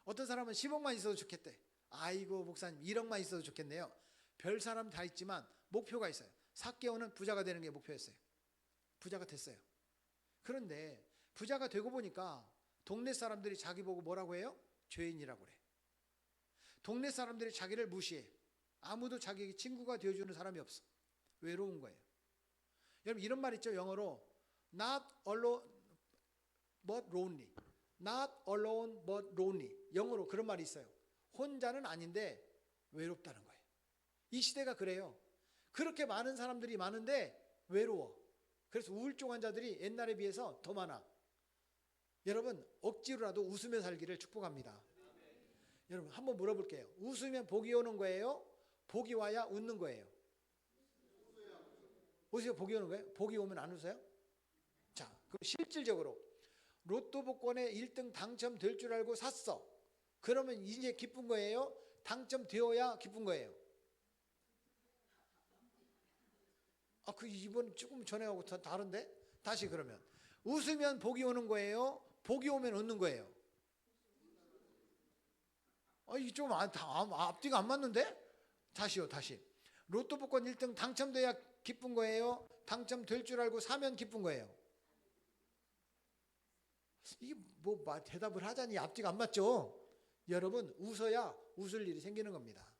어떤 사람은 10억만 있어도 좋겠대. 아이고 목사님 1억만 있어도 좋겠네요. 별 사람 다 있지만 목표가 있어요. 4개월은 부자가 되는 게 목표였어요. 부자가 됐어요. 그런데 부자가 되고 보니까 동네 사람들이 자기 보고 뭐라고 해요? 죄인이라고 그래. 동네 사람들이 자기를 무시해. 아무도 자기에게 친구가 되어주는 사람이 없어. 외로운 거예요. 여러분 이런 말 있죠. 영어로 not alone but lonely. not alone but lonely. 영어로 그런 말이 있어요. 혼자는 아닌데 외롭다는 거예요. 이 시대가 그래요. 그렇게 많은 사람들이 많은데 외로워. 그래서 우울증 환자들이 옛날에 비해서 더 많아. 여러분 억지로라도 웃으며 살기를 축복합니다. 여러분 한번 물어볼게요. 웃으면 복이 오는 거예요? 복이 와야 웃는 거예요? 웃으면 복이 오는 거예요? 복이 오면 안 웃어요? 자, 그럼 실질적으로 로또 복권에 1등 당첨될 줄 알고 샀어. 그러면 이제 기쁜 거예요? 당첨되어야 기쁜 거예요? 아, 그 이번 조금 전에하고 다른데? 다시 그러면 웃으면 복이 오는 거예요? 복이 오면 웃는 거예요? 아, 이게 좀 앞뒤가 안 맞는데? 다시요, 다시. 로또 복권 1등 당첨돼야 기쁜 거예요? 당첨될 줄 알고 사면 기쁜 거예요? 이게 뭐 대답을 하자니 앞뒤가 안 맞죠? 여러분 웃어야 웃을 일이 생기는 겁니다.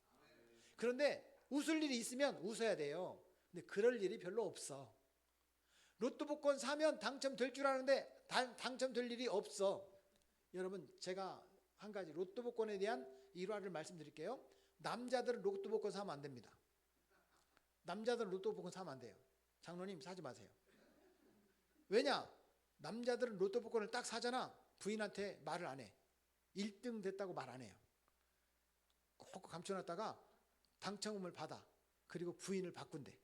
그런데 웃을 일이 있으면 웃어야 돼요. 근데 그럴 일이 별로 없어. 로또 복권 사면 당첨될 줄 아는데 당첨될 일이 없어. 여러분 제가 한 가지 로또 복권에 대한 일화를 말씀드릴게요. 남자들은 로또 복권 사면 안 됩니다. 남자들은 로또 복권 사면 안 돼요. 장로님 사지 마세요. 왜냐? 남자들은 로또 복권을 딱 사잖아. 부인한테 말을 안 해. 1등 됐다고 말 안 해요. 꼭 감춰놨다가 당첨금을 받아. 그리고 부인을 바꾼대.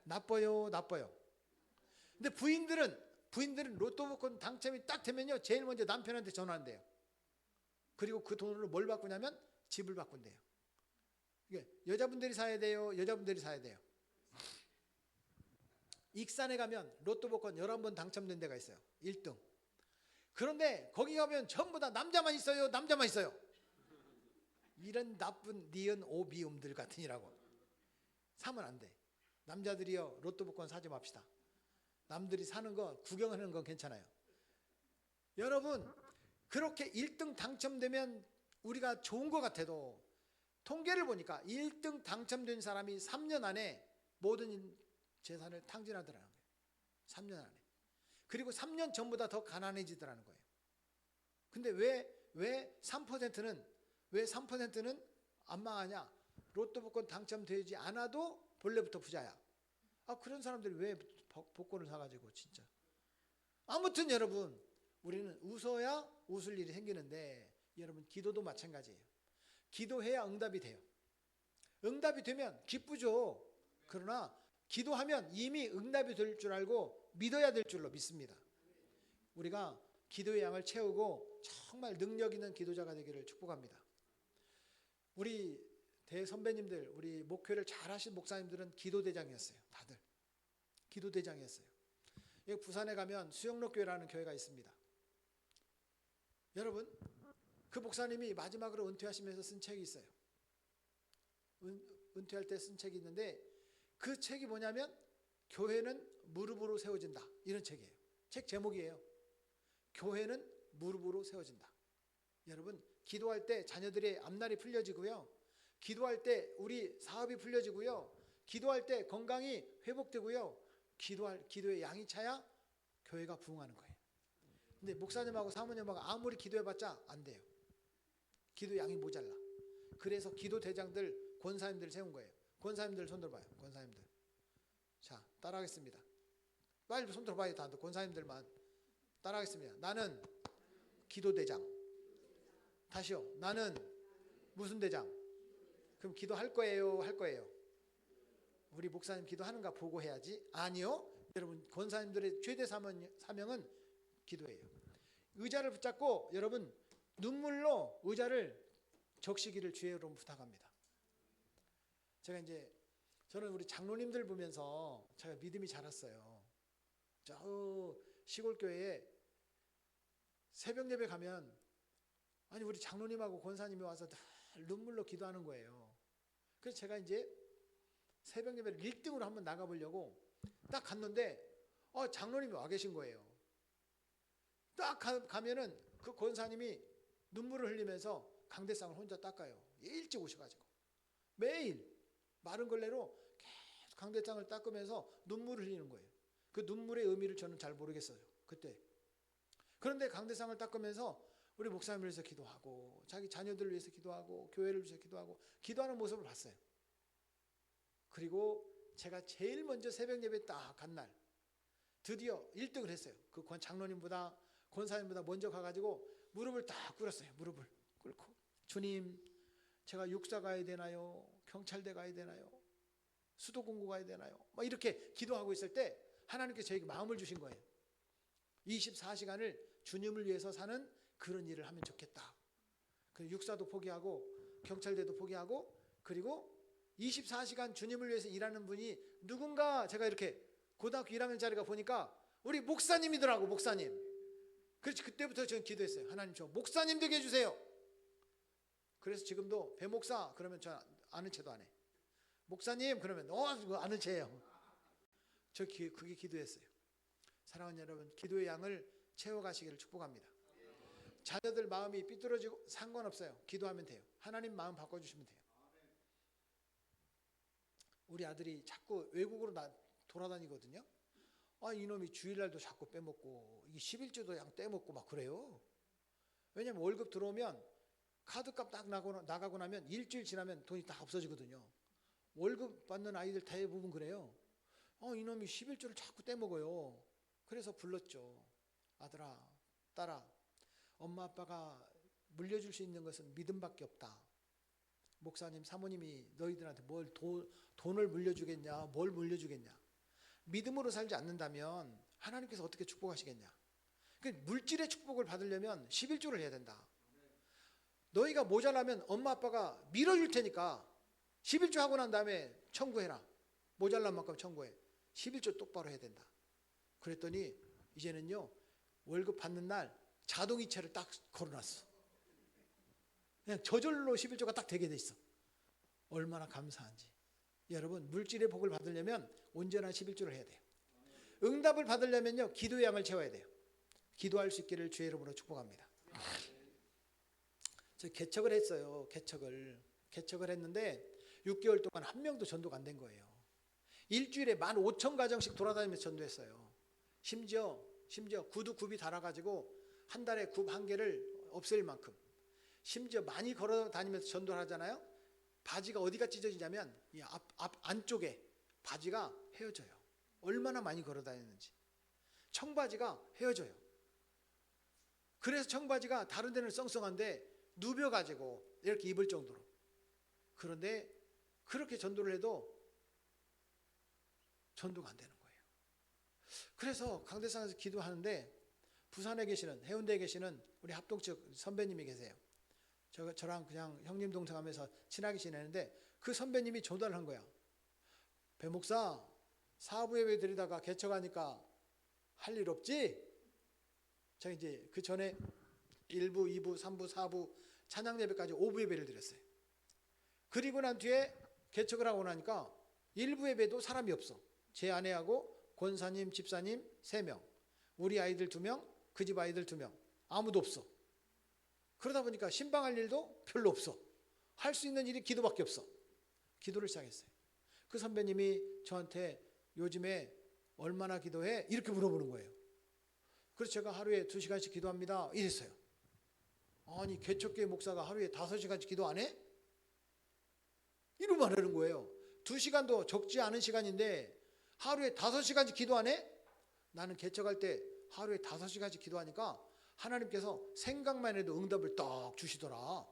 나빠요, 나빠요. 근데 부인들은 로또 복권 당첨이 딱 되면요, 제일 먼저 남편한테 전화한대요. 그리고 그 돈으로 뭘 바꾸냐면 집을 바꾼대요. 이게 여자분들이 사야 돼요, 여자분들이 사야 돼요. 익산에 가면 로또 복권 11번 당첨된 데가 있어요. 1등. 그런데 거기 가면 전부 다 남자만 있어요, 남자만 있어요. 이런 나쁜 니은 오비음들 같으니라고. 사면 안 돼. 남자들이요, 로또 복권 사지 맙시다. 남들이 사는 거 구경하는 건 괜찮아요. 여러분 그렇게 1등 당첨되면 우리가 좋은 것 같아도 통계를 보니까 1등 당첨된 사람이 3년 안에 모든 재산을 탕진하더라는 거예요. 3년 안에. 그리고 3년 전보다 더 가난해지더라는 거예요. 근데 왜 3%는 안 망하냐? 로또 복권 당첨되지 않아도 본래부터 부자야. 아, 그런 사람들이 왜 복권을 사가지고 진짜. 아무튼 여러분 우리는 웃어야 웃을 일이 생기는데 여러분 기도도 마찬가지예요. 기도해야 응답이 돼요. 응답이 되면 기쁘죠. 그러나 기도하면 이미 응답이 될 줄 알고 믿어야 될 줄로 믿습니다. 우리가 기도의 양을 채우고 정말 능력 있는 기도자가 되기를 축복합니다. 우리 대선배님들, 우리 목회를 잘하신 목사님들은 기도대장이었어요. 다들 기도대장이었어요. 여기 부산에 가면 수영록교회라는 교회가 있습니다. 여러분 그 목사님이 마지막으로 은퇴하시면서 쓴 책이 있어요. 은퇴할 때 쓴 책이 있는데 그 책이 뭐냐면 교회는 무릎으로 세워진다, 이런 책이에요. 책 제목이에요. 교회는 무릎으로 세워진다. 여러분 기도할 때 자녀들의 앞날이 풀려지고요, 기도할 때 우리 사업이 풀려지고요, 기도할 때 건강이 회복되고요, 기도의 양이 차야 교회가 부흥하는 거예요. 근데 목사님하고 사모님하고 아무리 기도해봤자 안 돼요. 기도 양이 모자라. 그래서 기도 대장들, 권사님들 세운 거예요. 권사님들 손 들어봐요. 권사님들. 자, 따라하겠습니다. 빨리 손 들어봐요. 다들 권사님들만. 따라하겠습니다. 나는 기도 대장. 다시요. 나는 무슨 대장? 그럼 기도할 거예요, 할 거예요? 우리 목사님 기도하는가 보고 해야지. 아니요. 여러분 권사님들의 최대 사명은 기도예요. 의자를 붙잡고 여러분 눈물로 의자를 적시기를 주의 이름으로 부탁합니다. 저는 우리 장로님들 보면서 제가 믿음이 자랐어요. 저 시골 교회에 새벽 예배 가면 아니 우리 장로님하고 권사님이 와서 늘 눈물로 기도하는 거예요. 그래서 제가 이제 새벽 예배를 1등으로 한번 나가보려고 딱 갔는데 장로님이 와 계신 거예요. 딱 가면은 그 권사님이 눈물을 흘리면서 강대상을 혼자 닦아요. 일찍 오셔가지고 매일 마른 걸레로 계속 강대상을 닦으면서 눈물을 흘리는 거예요. 그 눈물의 의미를 저는 잘 모르겠어요 그때. 그런데 강대상을 닦으면서 우리 목사님을 위해서 기도하고 자기 자녀들을 위해서 기도하고 교회를 위해서 기도하고 기도하는 모습을 봤어요. 그리고 제가 제일 먼저 새벽 예배 딱 간 날 드디어 1등을 했어요. 그 장로님보다 권사님보다 먼저 가가지고 무릎을 딱 꿇었어요. 무릎을 꿇고 주님 제가 육사 가야 되나요? 경찰대 가야 되나요? 수도공고 가야 되나요? 막 이렇게 기도하고 있을 때 하나님께서 저에게 마음을 주신 거예요. 24시간을 주님을 위해서 사는 그런 일을 하면 좋겠다. 그 육사도 포기하고 경찰대도 포기하고 그리고 24시간 주님을 위해서 일하는 분이 누군가 제가 이렇게 고등학교 1학년짜리가 보니까 우리 목사님이더라고. 목사님. 그래서 그때부터 저는 기도했어요. 하나님 저 목사님 되게 해주세요. 그래서 지금도 배목사 그러면 저 아는 체도 안 해. 목사님 그러면 아는 체예요. 저 그게 기도했어요. 사랑하는 여러분 기도의 양을 채워가시기를 축복합니다. 자녀들 마음이 삐뚤어지고 상관없어요. 기도하면 돼요. 하나님 마음 바꿔주시면 돼요. 우리 아들이 자꾸 외국으로 돌아다니거든요. 이놈이 주일날도 자꾸 빼먹고 이게 11주도 양 떼먹고 막 그래요. 왜냐면 월급 들어오면 카드값 딱 나가고 나면 일주일 지나면 돈이 다 없어지거든요. 월급 받는 아이들 대부분 그래요. 이놈이 11주를 자꾸 떼먹어요. 그래서 불렀죠. 아들아, 딸아, 엄마 아빠가 물려줄 수 있는 것은 믿음밖에 없다. 목사님, 사모님이 너희들한테 돈을 물려주겠냐, 뭘 물려주겠냐. 믿음으로 살지 않는다면 하나님께서 어떻게 축복하시겠냐. 물질의 축복을 받으려면 11조를 해야 된다. 너희가 모자라면 엄마 아빠가 밀어줄 테니까 11조 하고 난 다음에 청구해라. 모자란 만큼 청구해. 11조 똑바로 해야 된다. 그랬더니 이제는요 월급 받는 날 자동이체를 딱 걸어놨어. 그냥 저절로 11조가 딱 되게 돼 있어. 얼마나 감사한지. 여러분 물질의 복을 받으려면 온전한 11조를 해야 돼요. 응답을 받으려면요 기도의 양을 채워야 돼요. 기도할 수 있기를 주의 이름으로 축복합니다. 저 개척을 했어요. 개척을 했는데 6개월 동안 한 명도 전도가 안 된 거예요. 일주일에 15,000가정씩 돌아다니면서 전도했어요. 심지어 구두 굽이 달아가지고 한 달에 굽 한 개를 없앨 만큼 심지어 많이 걸어 다니면서 전도를 하잖아요. 바지가 어디가 찢어지냐면 이 앞 안쪽에 바지가 헤어져요. 얼마나 많이 걸어 다녔는지. 청바지가 헤어져요. 그래서 청바지가 다른 데는 썽썽한데 누벼가지고 이렇게 입을 정도로. 그런데 그렇게 전도를 해도 전도가 안 되는 거예요. 그래서 강대상에서 기도하는데 부산에 계시는 해운대에 계시는 우리 합동 측 선배님이 계세요. 저랑 그냥 형님 동생 하면서 친하게 지내는데 그 선배님이 전화를 한 거야. 배 목사 사부 예배 드리다가 개척하니까 할 일 없지? 제가 이제 그 전에 1부, 2부, 3부, 4부 찬양 예배까지 5부 예배를 드렸어요. 그리고 난 뒤에 개척을 하고 나니까 1부 예배도 사람이 없어. 제 아내하고 권사님, 집사님 3명, 우리 아이들 2명, 그 집 아이들 2명, 아무도 없어. 그러다 보니까 신방할 일도 별로 없어. 할 수 있는 일이 기도밖에 없어. 기도를 시작했어요. 그 선배님이 저한테 요즘에 얼마나 기도해? 이렇게 물어보는 거예요. 그래서 제가 하루에 2시간씩 기도합니다. 이랬어요. 아니 개척교회 목사가 하루에 5시간씩 기도 안 해? 이러고 말하는 거예요. 2시간도 적지 않은 시간인데 하루에 5시간씩 기도 안 해? 나는 개척할 때 하루에 5시간씩 기도하니까 하나님께서 생각만 해도 응답을 딱 주시더라.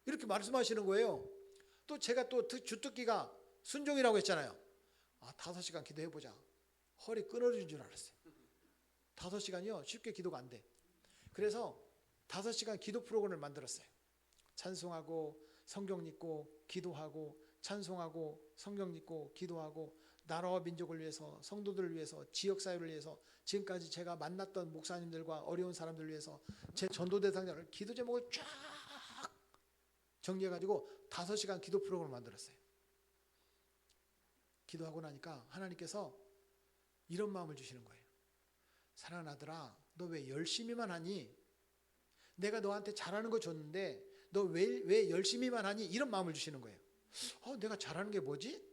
이렇게 말씀하시는 거예요. 또 제가 또 주특기가 순종이라고 했잖아요. 5시간 기도해보자. 허리 끊어진 줄 알았어요. 5시간이요 쉽게 기도가 안 돼. 그래서 5시간 기도 프로그램을 만들었어요. 찬송하고 성경 읽고 기도하고 찬송하고 성경 읽고 기도하고 나라와 민족을 위해서, 성도들을 위해서, 지역사회를 위해서, 지금까지 제가 만났던 목사님들과 어려운 사람들을 위해서 제 전도 대상자를 기도 제목을 쫙 정리해가지고 5시간 기도 프로그램을 만들었어요. 기도하고 나니까 하나님께서 이런 마음을 주시는 거예요. 사랑하는 아들아, 너 왜 열심히만 하니? 내가 너한테 잘하는 거 줬는데 너 왜 열심히만 하니? 이런 마음을 주시는 거예요. 내가 잘하는 게 뭐지?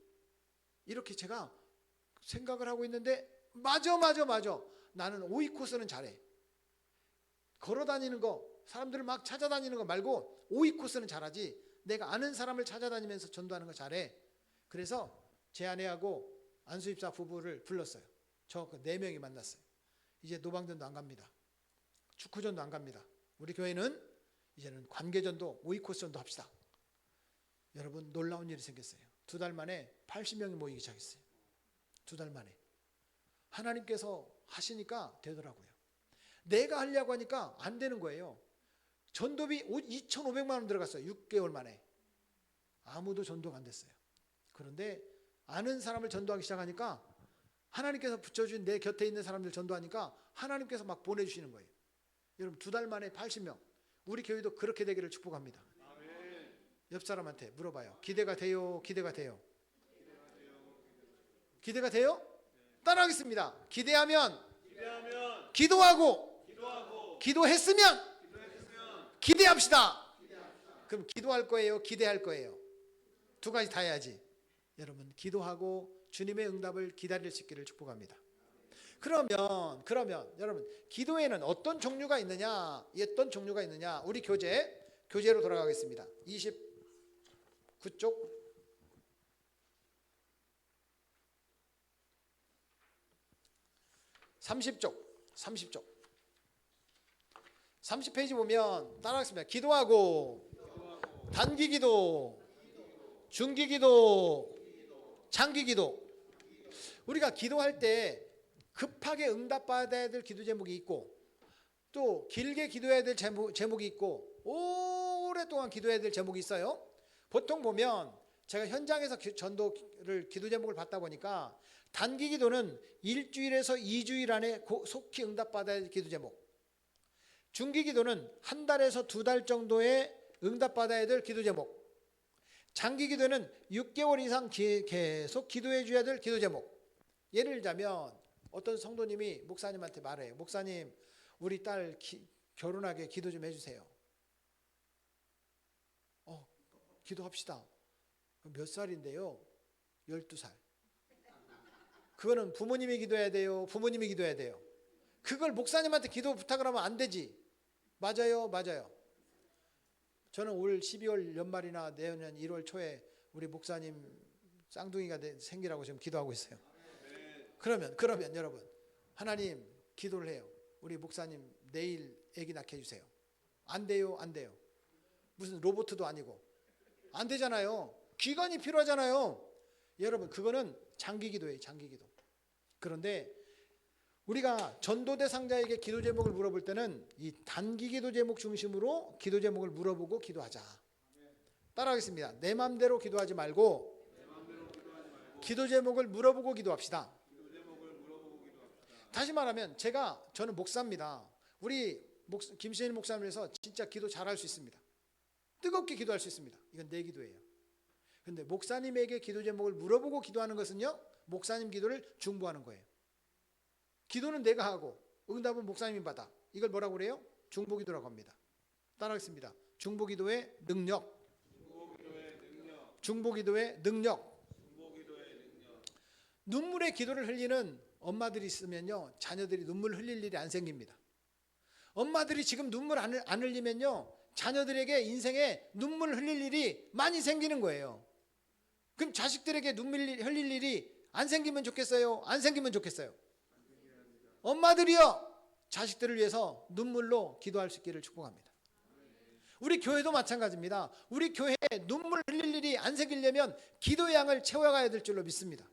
이렇게 제가 생각을 하고 있는데 맞아. 나는 오이코스는 잘해. 걸어다니는 거, 사람들을 막 찾아다니는 거 말고 오이코스는 잘하지. 내가 아는 사람을 찾아다니면서 전도하는 거 잘해. 그래서 제 아내하고 안수입사 부부를 불렀어요. 저 4명이 만났어요. 이제 노방전도 안 갑니다. 축구전도 안 갑니다. 우리 교회는 이제는 관계전도 오이코스전도 합시다. 여러분, 놀라운 일이 생겼어요. 2달 만에 80명이 모이기 시작했어요. 2달 만에. 하나님께서 하시니까 되더라고요. 내가 하려고 하니까 안 되는 거예요. 전도비 2,500만 원 들어갔어요. 6개월 만에. 아무도 전도가 안 됐어요. 그런데 아는 사람을 전도하기 시작하니까 하나님께서 붙여준 내 곁에 있는 사람들 전도하니까 하나님께서 막 보내주시는 거예요. 여러분, 2달 만에 80명. 우리 교회도 그렇게 되기를 축복합니다. 옆 사람한테 물어봐요. 기대가 돼요? 기대가 돼요? 기대가 돼요? 따라하겠습니다. 기대하면 기도하고 기도했으면 기대합시다. 그럼 기도할 거예요? 기대할 거예요? 2가지 다 해야지. 여러분, 기도하고 주님의 응답을 기다릴 수 있기를 축복합니다. 그러면 여러분, 기도에는 어떤 종류가 있느냐? 어떤 종류가 있느냐? 우리 교재로 돌아가겠습니다. 29쪽 30쪽 30페이지 보면 따라하겠습니다. 기도하고 단기기도, 중기기도, 장기기도. 우리가 기도할 때 급하게 응답받아야 될 기도 제목이 있고, 또 길게 기도해야 될 제목이 있고, 오랫동안 기도해야 될 제목이 있어요. 보통 보면 제가 현장에서 전도를 기도 제목을 받다 보니까 단기 기도는 1주일에서 2주일 안에 속히 응답받아야 될 기도 제목, 중기 기도는 1달에서 2달 정도의 응답받아야 될 기도 제목, 장기 기도는 6개월 이상 계속 기도해 줘야 될 기도 제목. 예를 들자면 어떤 성도님이 목사님한테 말해요. 목사님, 우리 딸 결혼하게 기도 좀 해주세요. 기도합시다. 몇 살인데요? 12살. 그거는 부모님이 기도해야 돼요? 부모님이 기도해야 돼요? 그걸 목사님한테 기도 부탁을 하면 안 되지. 맞아요. 저는 올 12월 연말이나 내년 1월 초에 우리 목사님 쌍둥이가 생기라고 지금 기도하고 있어요. 그러면 여러분, 하나님 기도를 해요. 우리 목사님 내일 아기 낳게 해주세요. 안 돼요? 무슨 로봇도 아니고 안 되잖아요. 기간이 필요하잖아요. 여러분, 그거는 장기 기도예요. 장기 기도. 그런데 우리가 전도 대상자에게 기도 제목을 물어볼 때는 이 단기 기도 제목 중심으로 기도 제목을 물어보고 기도하자. 따라하겠습니다. 내 마음대로 기도하지 말고 기도 제목을 물어보고 기도합시다. 다시 말하면 저는 목사입니다. 우리 김시인 목사님에서 진짜 기도 잘할 수 있습니다. 뜨겁게 기도할 수 있습니다. 이건 내 기도예요. 그런데 목사님에게 기도 제목을 물어보고 기도하는 것은요, 목사님 기도를 중보하는 거예요. 기도는 내가 하고 응답은 목사님이 받아. 이걸 뭐라고 그래요? 중보기도라고 합니다. 따라하겠습니다. 중보기도의 능력. 중보기도의 능력. 눈물의 기도를 흘리는 엄마들이 있으면요, 자녀들이 눈물 흘릴 일이 안 생깁니다. 엄마들이 지금 눈물 안 흘리면요, 자녀들에게 인생에 눈물 흘릴 일이 많이 생기는 거예요. 그럼 자식들에게 눈물 흘릴 일이 안 생기면 좋겠어요? 안 생기면 좋겠어요? 엄마들이요, 자식들을 위해서 눈물로 기도할 수 있기를 축복합니다. 우리 교회도 마찬가지입니다. 우리 교회에 눈물 흘릴 일이 안 생기려면 기도의 양을 채워가야 될 줄로 믿습니다.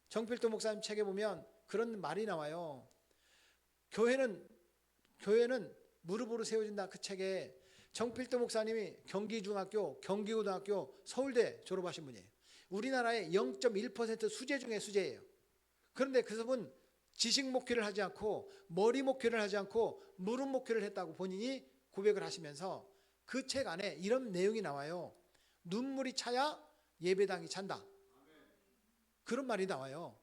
정필도 목사님 책에 보면 그런 말이 나와요. 교회는 무릎으로 세워진다. 그 책에 정필도 목사님이 경기중학교, 경기고등학교, 서울대 졸업하신 분이에요. 우리나라의 0.1% 수재 중에 수재예요. 그런데 그분은 지식 목회를 하지 않고 머리 목회를 하지 않고 무릎 목회를 했다고 본인이 고백을 하시면서 그 책 안에 이런 내용이 나와요. 눈물이 차야 예배당이 찬다. 그런 말이 나와요.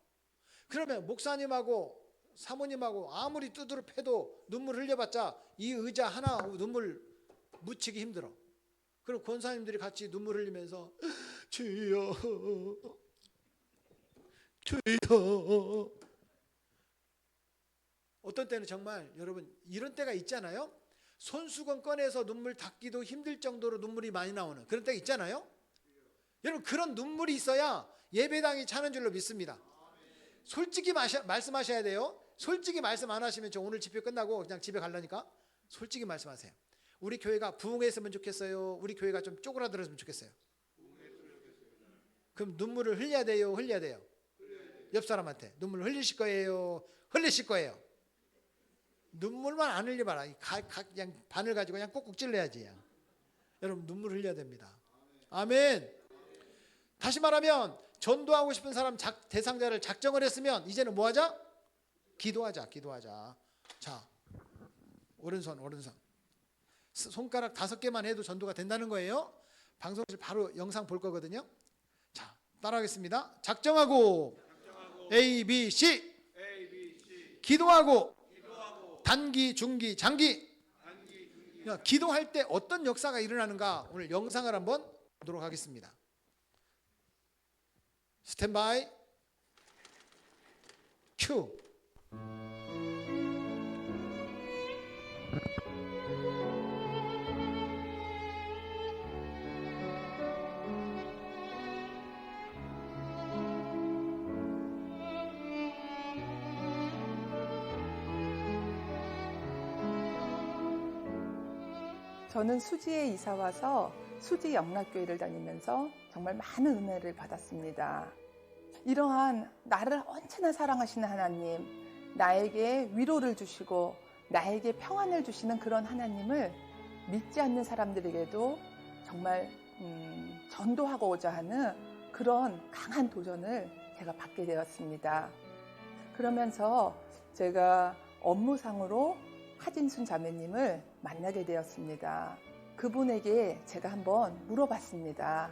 그러면 목사님하고 사모님하고 아무리 두드러 패도 눈물 흘려봤자 이 의자 하나 눈물 묻히기 힘들어. 그럼 권사님들이 같이 눈물 흘리면서 주여 주여. 어떤 때는 정말 여러분 이런 때가 있잖아요. 손수건 꺼내서 눈물 닦기도 힘들 정도로 눈물이 많이 나오는 그런 때가 있잖아요. 여러분 그런 눈물이 있어야 예배당이 차는 줄로 믿습니다. 솔직히 말씀하셔야 돼요. 솔직히 말씀 안 하시면 저 오늘 집회 끝나고 그냥 집에 가려니까 솔직히 말씀하세요. 우리 교회가 부흥했으면 좋겠어요? 우리 교회가 좀 쪼그라들었으면 좋겠어요? 그럼 눈물을 흘려야 돼요? 흘려야 돼요? 옆 사람한테 눈물 흘리실 거예요? 흘리실 거예요? 눈물만 안 흘려봐라. 그냥 바늘 가지고 그냥 꾹꾹 찔러야지. 그냥. 여러분 눈물 흘려야 됩니다. 아멘. 다시 말하면 전도하고 싶은 사람 대상자를 작정을 했으면 이제는 뭐 하자? 기도하자. 자, 오른손. 손가락 5개만 해도 전도가 된다는 거예요. 방송실 바로 영상 볼 거거든요. 자, 따라하겠습니다. 작정하고 A, B, C. 기도하고 단기, 중기, 장기. 그러니까 기도할 때 어떤 역사가 일어나는가 오늘 영상을 한번 보도록 하겠습니다. 스탠바이 큐. 저는 수지에 이사 와서 수지 영락교회를 다니면서 정말 많은 은혜를 받았습니다. 이러한 나를 언제나 사랑하시는 하나님, 나에게 위로를 주시고 나에게 평안을 주시는 그런 하나님을 믿지 않는 사람들에게도 정말 전도하고자 하는 그런 강한 도전을 제가 받게 되었습니다. 그러면서 제가 업무상으로 하진순 자매님을 만나게 되었습니다. 그분에게 제가 한번 물어봤습니다.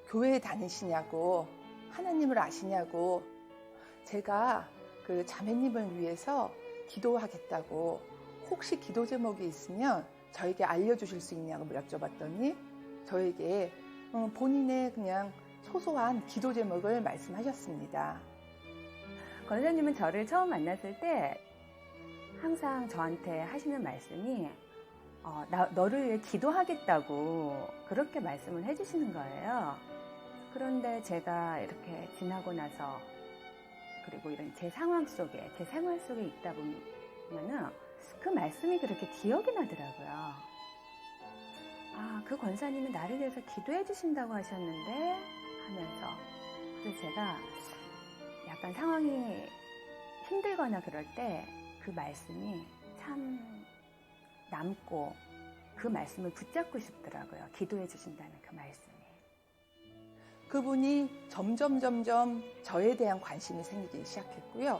교회에 다니시냐고, 하나님을 아시냐고. 제가 그 자매님을 위해서 기도하겠다고, 혹시 기도 제목이 있으면 저에게 알려주실 수 있냐고 여쭤봤더니 저에게 본인의 그냥 소소한 기도 제목을 말씀하셨습니다. 권사님은 저를 처음 만났을 때 항상 저한테 하시는 말씀이 너를 위해 기도하겠다고 그렇게 말씀을 해주시는 거예요. 그런데 제가 이렇게 지나고 나서 그리고 이런 제 상황 속에 제 생활 속에 있다 보면은 그 말씀이 그렇게 기억이 나더라고요. 그 권사님이 나를 위해서 기도해 주신다고 하셨는데 하면서 그래서 제가 약간 상황이 힘들거나 그럴 때 그 말씀이 참 남고 그 말씀을 붙잡고 싶더라고요. 기도해 주신다는 그 말씀이. 그분이 점점 저에 대한 관심이 생기기 시작했고요.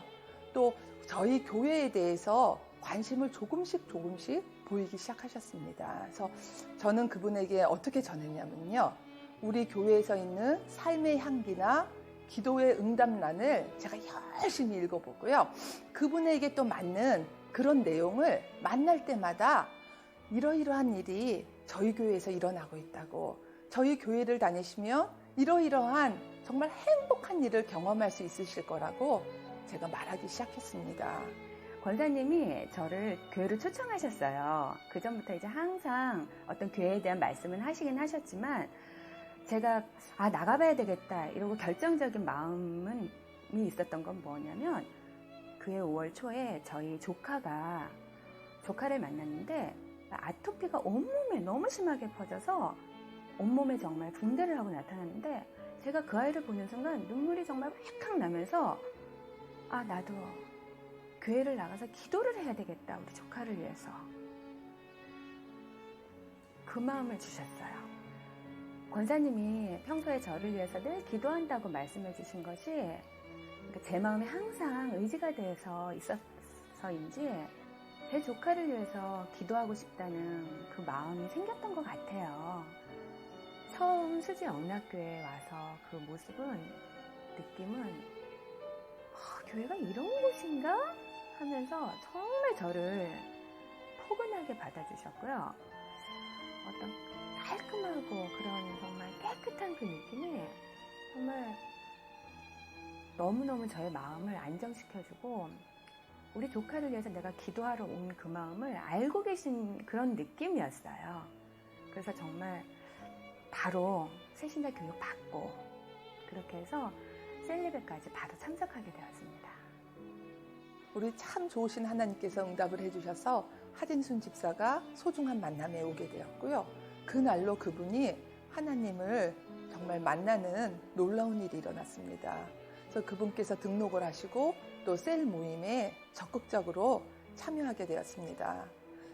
또 저희 교회에 대해서 관심을 조금씩 보이기 시작하셨습니다. 그래서 저는 그분에게 어떻게 전했냐면요. 우리 교회에서 있는 삶의 향기나 기도의 응답란을 제가 열심히 읽어보고요. 그분에게 또 맞는 그런 내용을 만날 때마다 이러이러한 일이 저희 교회에서 일어나고 있다고, 저희 교회를 다니시면 이러이러한 정말 행복한 일을 경험할 수 있으실 거라고 제가 말하기 시작했습니다. 권사님이 저를 교회로 초청하셨어요. 그 전부터 이제 항상 어떤 교회에 대한 말씀은 하시긴 하셨지만 제가 나가봐야 되겠다 이러고 결정적인 마음이 있었던 건 뭐냐면 그해 5월 초에 저희 조카를 만났는데 아토피가 온몸에 너무 심하게 퍼져서 온몸에 정말 붕대를 하고 나타났는데 제가 그 아이를 보는 순간 눈물이 정말 획낙 나면서 나도 교회를 나가서 기도를 해야 되겠다 우리 조카를 위해서. 그 마음을 주셨어요. 권사님이 평소에 저를 위해서 늘 기도한다고 말씀해 주신 것이 제 마음에 항상 의지가 돼서 있어서인지 제 조카를 위해서 기도하고 싶다는 그 마음이 생겼던 것 같아요. 처음 수지 영락교회에 와서 그 느낌은 교회가 이런 곳인가? 하면서 정말 저를 포근하게 받아주셨고요. 어떤 깔끔하고 그런 정말 깨끗한 그 느낌이 정말 너무너무 저의 마음을 안정시켜주고 우리 조카를 위해서 내가 기도하러 온 그 마음을 알고 계신 그런 느낌이었어요. 그래서 정말 바로 새신자 교육 받고 그렇게 해서 셀리베까지 바로 참석하게 되었습니다. 우리 참 좋으신 하나님께서 응답을 해주셔서 하진순 집사가 소중한 만남에 오게 되었고요. 그날로 그분이 하나님을 정말 만나는 놀라운 일이 일어났습니다. 그래서 그분께서 등록을 하시고 또 셀 모임에 적극적으로 참여하게 되었습니다.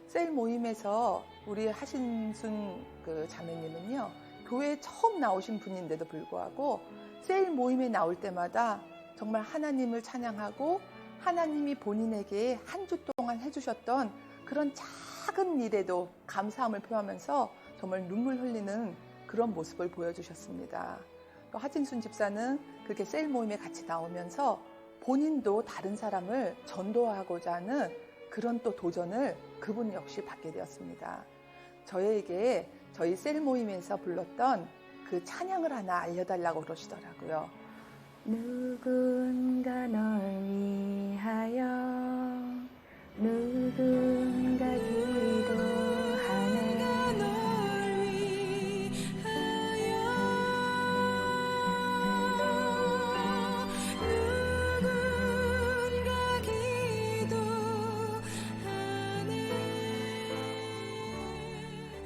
셀 모임에서 우리 하신순 그 자매님은요, 교회에 처음 나오신 분인데도 불구하고 셀 모임에 나올 때마다 정말 하나님을 찬양하고 하나님이 본인에게 한 주 동안 해주셨던 그런 작은 일에도 감사함을 표하면서 정말 눈물 흘리는 그런 모습을 보여주셨습니다. 또 하진순 집사는 그렇게 셀 모임에 같이 나오면서 본인도 다른 사람을 전도하고자 하는 그런 또 도전을 그분 역시 받게 되었습니다. 저에게 저희 셀 모임에서 불렀던 그 찬양을 하나 알려달라고 그러시더라고요. 누군가 널 위하여 누군가 기도하네.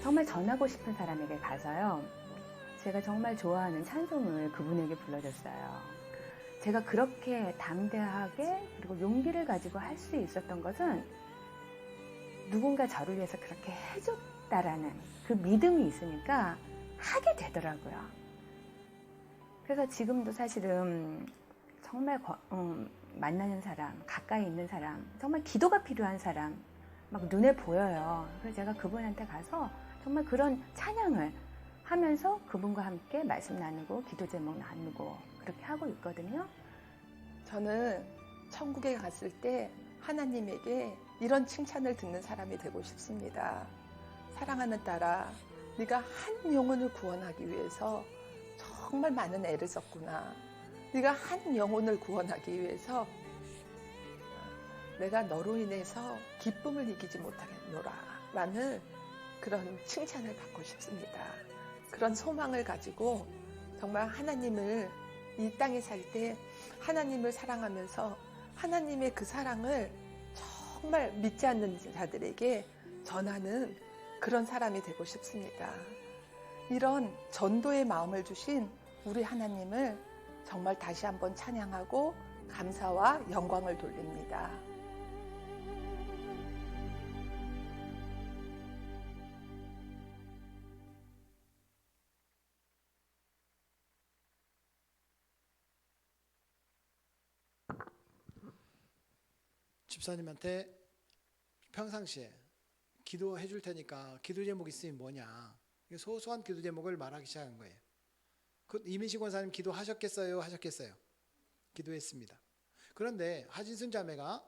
정말 전하고 싶은 사람에게 가서요, 제가 정말 좋아하는 찬송을 그분에게 불러줬어요. 제가 그렇게 담대하게 그리고 용기를 가지고 할 수 있었던 것은 누군가 저를 위해서 그렇게 해줬다라는 그 믿음이 있으니까 하게 되더라고요. 그래서 지금도 사실은 정말 만나는 사람, 가까이 있는 사람, 정말 기도가 필요한 사람 막 눈에 보여요. 그래서 제가 그분한테 가서 정말 그런 찬양을 하면서 그분과 함께 말씀 나누고 기도 제목 나누고 그렇게 하고 있거든요. 저는 천국에 갔을 때 하나님에게 이런 칭찬을 듣는 사람이 되고 싶습니다. 사랑하는 딸아, 네가 한 영혼을 구원하기 위해서 정말 많은 애를 썼구나. 네가 한 영혼을 구원하기 위해서 내가 너로 인해서 기쁨을 이기지 못하겠노라 라는 그런 칭찬을 받고 싶습니다. 그런 소망을 가지고 정말 하나님을 이 땅에 살 때 하나님을 사랑하면서 하나님의 그 사랑을 정말 믿지 않는 자들에게 전하는 그런 사람이 되고 싶습니다. 이런 전도의 마음을 주신 우리 하나님을 정말 다시 한번 찬양하고 감사와 영광을 돌립니다. 집사님한테 평상시에 기도해 줄 테니까 기도 제목 있으면 뭐냐, 소소한 기도 제목을 말하기 시작한 거예요. 이민식 권사님 기도하셨겠어요? 하셨겠어요? 기도했습니다. 그런데 하진순 자매가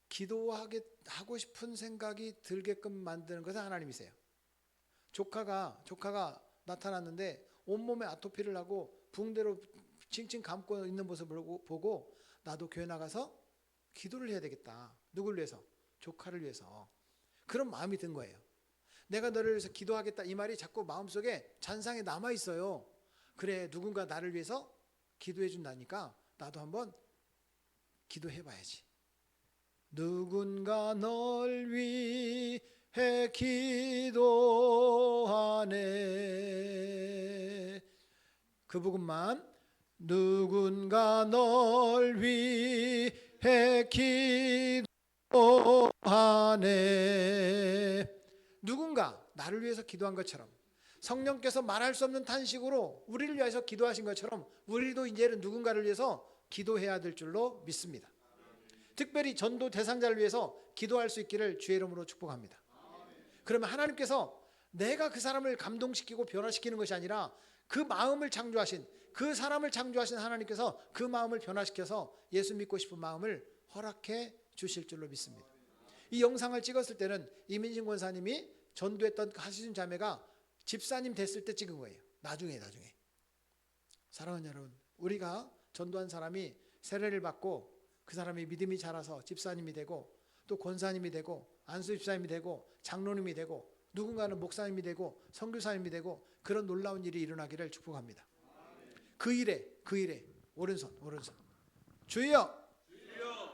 기도하고 싶은 생각이 들게끔 만드는 것은 하나님이세요. 조카가 나타났는데 온몸에 아토피를 하고 붕대로 칭칭 감고 있는 모습을 보고 나도 교회 나가서 기도를 해야 되겠다. 누굴 위해서? 조카를 위해서. 그런 마음이 든 거예요. 내가 너를 위해서 기도하겠다 이 말이 자꾸 마음속에 잔상에 남아있어요. 그래, 누군가 나를 위해서 기도해 준다니까 나도 한번 기도해 봐야지. 누군가 널 위해 기도하네. 그 부분만. 누군가 널 위해 기도하네. 누군가 나를 위해서 기도한 것처럼 성령께서 말할 수 없는 탄식으로 우리를 위해서 기도하신 것처럼 우리도 이제는 누군가를 위해서 기도해야 될 줄로 믿습니다. 특별히 전도 대상자를 위해서 기도할 수 있기를 주의 이름으로 축복합니다. 그러면 하나님께서 내가 그 사람을 감동시키고 변화시키는 것이 아니라 그 마음을 창조하신, 그 사람을 창조하신 하나님께서 그 마음을 변화시켜서 예수 믿고 싶은 마음을 허락해 주실 줄로 믿습니다. 이 영상을 찍었을 때는 이민진 권사님이 전도했던 하시준 자매가 집사님 됐을 때 찍은 거예요. 나중에. 사랑하는 여러분, 우리가 전도한 사람이 세례를 받고 그 사람이 믿음이 자라서 집사님이 되고 또 권사님이 되고 안수 집사님이 되고 장로님이 되고 누군가는 목사님이 되고 선교사님이 되고 그런 놀라운 일이 일어나기를 축복합니다. 그 일에 오른손 주여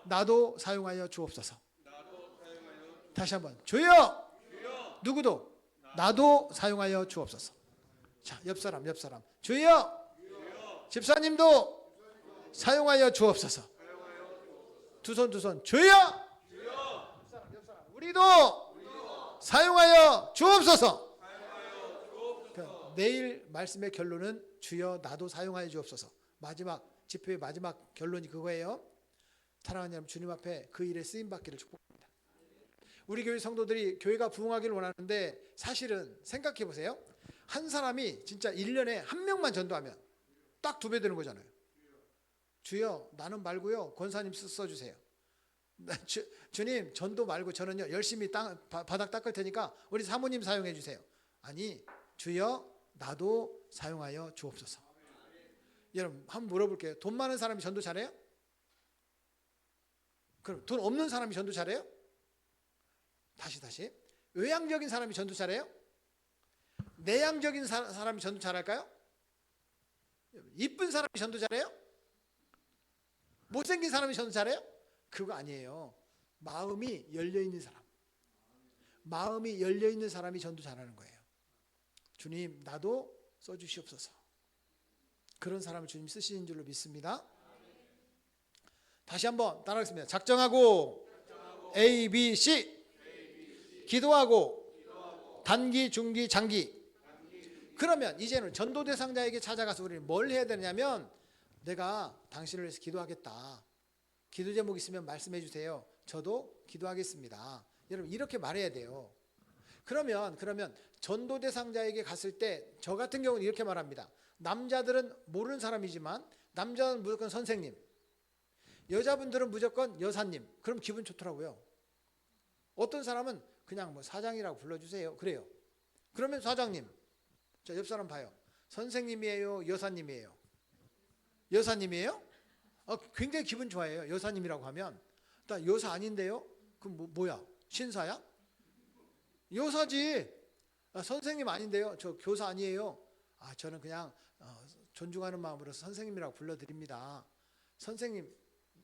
나도 사용하여 주옵소서. 다시 한번 주여 누구도 나도 사용하여 주옵소서. 자, 옆 사람 주여 집사님도 사용하여 주옵소서. 두 손 주여 옆 사람 우리도 사용하여 주옵소서. 그러니까 내일 말씀의 결론은 주여 나도 사용하여 주옵소서. 마지막 집회의 마지막 결론이 그거예요. 사랑하는 여러분, 주님 앞에 그 일에 쓰임 받기를 축복합니다. 우리 교회 성도들이 교회가 부흥하기를 원하는데 사실은 생각해 보세요. 한 사람이 진짜 1년에 한 명만 전도하면 딱 2배 되는 거잖아요. 주여 나는 말고요 권사님 써주세요. 주님 전도 말고 저는요 열심히 바닥 닦을 테니까 우리 사모님 사용해 주세요. 아니 주여 나도 사용하여 주옵소서. 여러분 한번 물어볼게요. 돈 많은 사람이 전도 잘해요? 그럼 돈 없는 사람이 전도 잘해요? 다시 외향적인 사람이 전도 잘해요? 내향적인 사람이 전도 잘할까요? 이쁜 사람이 전도 잘해요? 못생긴 사람이 전도 잘해요? 그거 아니에요. 마음이 열려있는 사람, 마음이 열려있는 사람이 전도 잘하는 거예요. 주님 나도 써주시옵소서. 그런 사람을 주님 쓰시는 줄로 믿습니다. 다시 한번 따라하겠습니다. 작정하고 A, B, C 기도하고 단기, 중기, 장기. 그러면 이제는 전도 대상자에게 찾아가서 우리는 뭘 해야 되냐면 내가 당신을 위해서 기도하겠다. 기도 제목 있으면 말씀해 주세요. 저도 기도하겠습니다. 여러분 이렇게 말해야 돼요. 그러면 전도 대상자에게 갔을 때 저 같은 경우는 이렇게 말합니다. 남자들은 모르는 사람이지만 남자는 무조건 선생님, 여자분들은 무조건 여사님. 그럼 기분 좋더라고요. 어떤 사람은 그냥 뭐 사장이라고 불러주세요. 그래요. 그러면 사장님, 자, 옆 사람 봐요. 선생님이에요? 여사님이에요? 여사님이에요? 굉장히 기분 좋아해요. 여사님이라고 하면. 나 여사 아닌데요? 그럼 뭐야? 신사야? 여사지. 선생님 아닌데요? 저 교사 아니에요? 저는 그냥 존중하는 마음으로 선생님이라고 불러드립니다. 선생님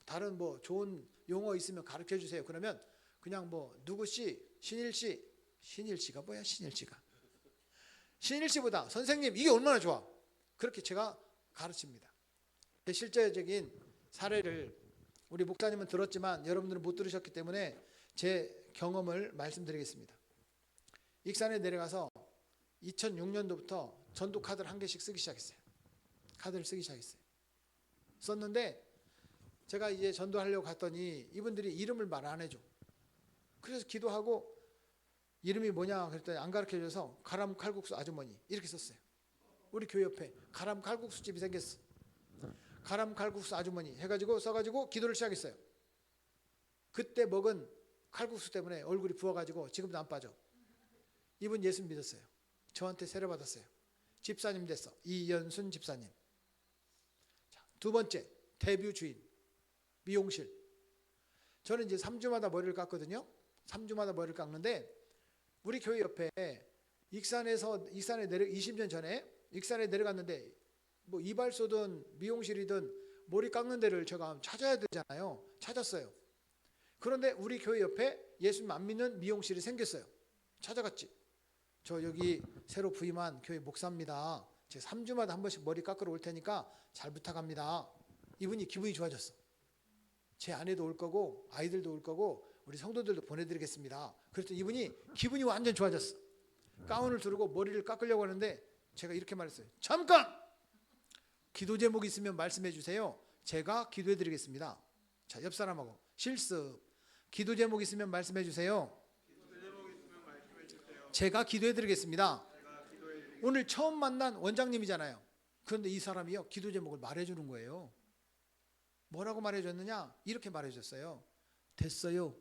다른 뭐 좋은 용어 있으면 가르쳐 주세요. 그러면 그냥 뭐 누구씨, 신일씨. 신일씨가 뭐야? 신일씨보다 선생님 이게 얼마나 좋아. 그렇게 제가 가르칩니다. 실제적인 사례를 우리 목사님은 들었지만 여러분들은 못 들으셨기 때문에 제 경험을 말씀드리겠습니다. 익산에 내려가서 2006년도부터 전도 카드를 한 개씩 쓰기 시작했어요. 카드를 쓰기 시작했어요. 썼는데 제가 이제 전도하려고 갔더니 이분들이 이름을 말 안 해줘. 그래서 기도하고 이름이 뭐냐 그랬더니 안 가르쳐줘서 가람 칼국수 아주머니 이렇게 썼어요. 우리 교회 옆에 가람 칼국수 집이 생겼어. 가람 칼국수 아주머니 해가지고 써가지고 기도를 시작했어요. 그때 먹은 칼국수 때문에 얼굴이 부어가지고 지금도 안 빠져. 이분 예수 믿었어요. 저한테 세례 받았어요. 집사님 됐어. 이연순 집사님. 자, 두 번째 대뷰 주인 미용실. 저는 이제 3주마다 머리를 깎거든요. 3주마다 머리를 깎는데 우리 교회 옆에 익산에 20년 전에 익산에 내려갔는데 뭐 이발소든 미용실이든 머리 깎는 데를 제가 찾아야 되잖아요. 찾았어요. 그런데 우리 교회 옆에 예수님 안 믿는 미용실이 생겼어요. 찾아갔지. 저 여기 새로 부임한 교회 목사입니다. 제가 3주마다 한 번씩 머리 깎으러 올 테니까 잘 부탁합니다. 이분이 기분이 좋아졌어. 제 아내도 올 거고 아이들도 올 거고 우리 성도들도 보내드리겠습니다. 그랬더니 이분이 기분이 완전 좋아졌어. 가운을 두르고 머리를 깎으려고 하는데 제가 이렇게 말했어요. 잠깐! 기도 제목 있으면 말씀해 주세요. 제가 기도해 드리겠습니다. 자, 옆 사람하고 실습. 기도 제목 있으면 말씀해 주세요. 제가 기도해 드리겠습니다. 오늘 처음 만난 원장님이잖아요. 그런데 이 사람이요, 기도 제목을 말해 주는 거예요. 뭐라고 말해 줬느냐? 이렇게 말해 줬어요. 됐어요.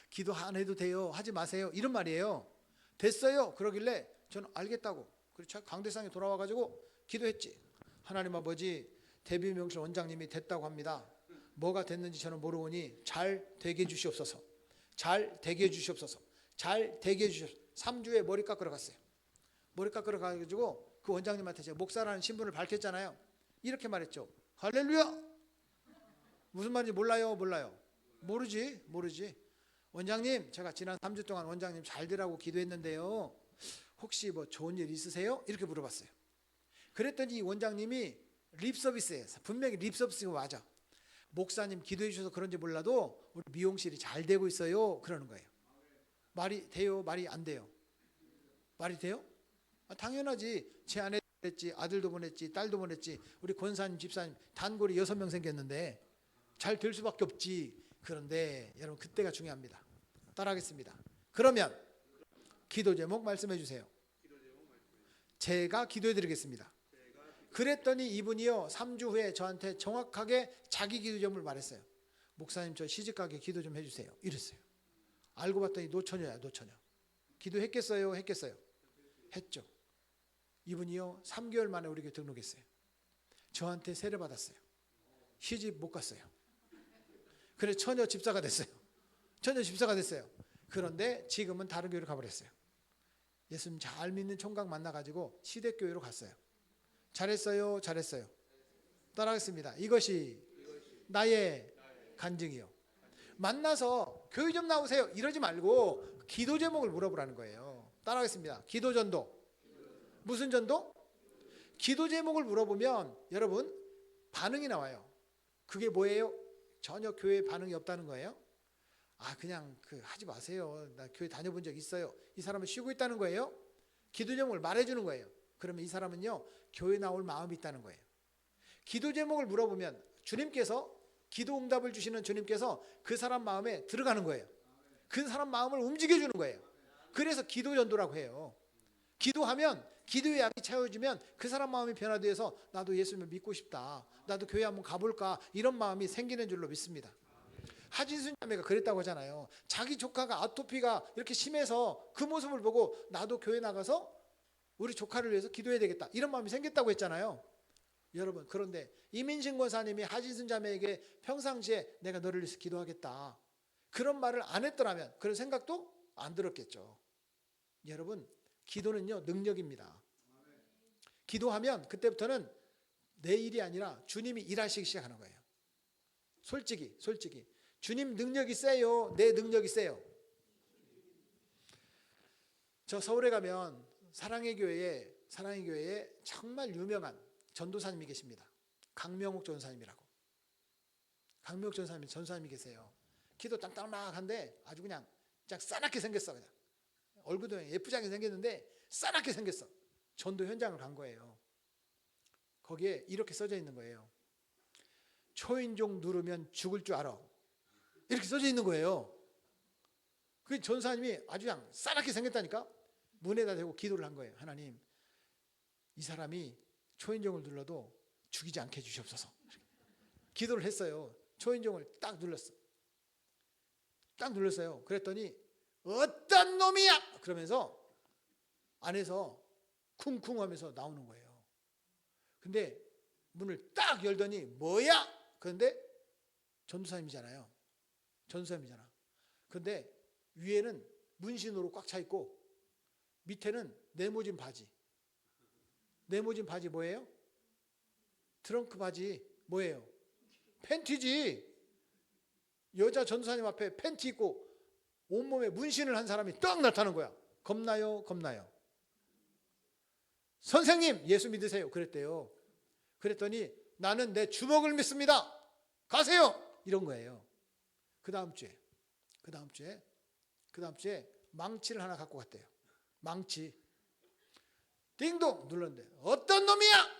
기도 안 해도 돼요. 하지 마세요. 이런 말이에요. 됐어요. 그러길래 저는 알겠다고. 그래서 강대상에 돌아와가지고 기도했지. 하나님 아버지, 대비명실 원장님이 됐다고 합니다. 뭐가 됐는지 저는 모르오니 잘 되게 해주시옵소서. 잘 되게 해주시옵소서. 잘 되게 해주시옵소서. 3주에 머리 깎으러 갔어요. 머리 깎으러 가가지고 그 원장님한테 제가 목사라는 신분을 밝혔잖아요. 이렇게 말했죠. 할렐루야. 무슨 말인지 몰라요? 몰라요? 모르지. 원장님, 제가 지난 3주 동안 원장님 잘 되라고 기도했는데요. 혹시 뭐 좋은 일 있으세요? 이렇게 물어봤어요. 그랬더니 이 원장님이 립서비스에 분명히 립서비스가 맞아. 목사님 기도해 주셔서 그런지 몰라도 우리 미용실이 잘 되고 있어요. 그러는 거예요. 말이 돼요? 말이 안 돼요? 말이 돼요? 당연하지. 제 아내도 보냈지, 아들도 보냈지, 딸도 보냈지, 우리 권사님, 집사님 단골이 6명 생겼는데 잘 될 수밖에 없지. 그런데 여러분, 그때가 중요합니다. 따라하겠습니다. 그러면 기도 제목 말씀해 주세요. 제가 기도해 드리겠습니다. 그랬더니 이분이요, 3주 후에 저한테 정확하게 자기 기도 제목을 말했어요. 목사님, 저 시집가게 기도 좀 해주세요. 이랬어요. 알고 봤더니 노처녀야, 노처녀. 기도했겠어요? 했겠어요? 했죠. 이분이요, 3개월 만에 우리 교회 등록했어요. 저한테 세례 받았어요. 시집 못 갔어요. 그래서 처녀 집사가 됐어요. 처녀 집사가 됐어요. 그런데 지금은 다른 교회로 가버렸어요. 예수님 잘 믿는 총각 만나가지고 시댁교회로 갔어요. 잘했어요? 잘했어요? 따라하겠습니다. 이것이 나의 간증이요. 만나서 교회 좀 나오세요 이러지 말고 기도 제목을 물어보라는 거예요. 따라하겠습니다. 기도 전도. 무슨 전도? 기도 제목을 물어보면 여러분 반응이 나와요. 그게 뭐예요? 전혀 교회에 반응이 없다는 거예요. 그냥 하지 마세요. 나 교회 다녀본 적 있어요. 이 사람은 쉬고 있다는 거예요. 기도 제목을 말해주는 거예요. 그러면 이 사람은요, 교회 나올 마음이 있다는 거예요. 기도 제목을 물어보면 주님께서 기도 응답을 주시는 주님께서 그 사람 마음에 들어가는 거예요. 그 사람 마음을 움직여주는 거예요. 그래서 기도 전도라고 해요. 기도하면 기도의 양이 채워지면 그 사람 마음이 변화되어서 나도 예수님을 믿고 싶다. 나도 교회 한번 가볼까. 이런 마음이 생기는 줄로 믿습니다. 하진순 자매가 그랬다고 하잖아요. 자기 조카가 아토피가 이렇게 심해서 그 모습을 보고 나도 교회 나가서 우리 조카를 위해서 기도해야 되겠다. 이런 마음이 생겼다고 했잖아요. 여러분, 그런데 이민신 권사님이 하진순 자매에게 평상시에 내가 너를 위해서 기도하겠다. 그런 말을 안 했더라면 그런 생각도 안 들었겠죠. 여러분, 기도는요, 능력입니다. 기도하면 그때부터는 내 일이 아니라 주님이 일하시기 시작하는 거예요. 솔직히 주님 능력이 세요? 내 능력이 세요? 저 서울에 가면 사랑의 교회에 정말 유명한 전도사님이 계십니다. 강명옥 전사님이라고. 강명옥 전사님이 계세요. 키도 땅땅한데 아주 그냥 싸납게 생겼어. 그냥 얼굴도 예쁘장하게 생겼는데 싸납게 생겼어. 전도 현장을 간 거예요. 거기에 이렇게 써져 있는 거예요. 초인종 누르면 죽을 줄 알아. 이렇게 써져 있는 거예요. 그 전사님이 아주 그냥 싸납게 생겼다니까. 문에다 대고 기도를 한 거예요. 하나님, 이 사람이 초인종을 눌러도 죽이지 않게 해주시옵소서. 기도를 했어요. 초인종을 딱 눌렀어요. 그랬더니 어떤 놈이야! 그러면서 안에서 쿵쿵 하면서 나오는 거예요. 근데 문을 딱 열더니 뭐야? 그런데 전도사님이잖아. 그런데 위에는 문신으로 꽉 차 있고 밑에는 네모진 바지. 네모진 바지 뭐예요? 트렁크 바지 뭐예요? 팬티지. 여자 전도사님 앞에 팬티 입고 온몸에 문신을 한 사람이 딱 나타나는 거야. 겁나요? 선생님, 예수 믿으세요. 그랬대요. 그랬더니 나는 내 주먹을 믿습니다. 가세요. 이런 거예요. 그 다음 주에 망치를 하나 갖고 갔대요. 망치. 띵동 눌렀는데 어떤 놈이야?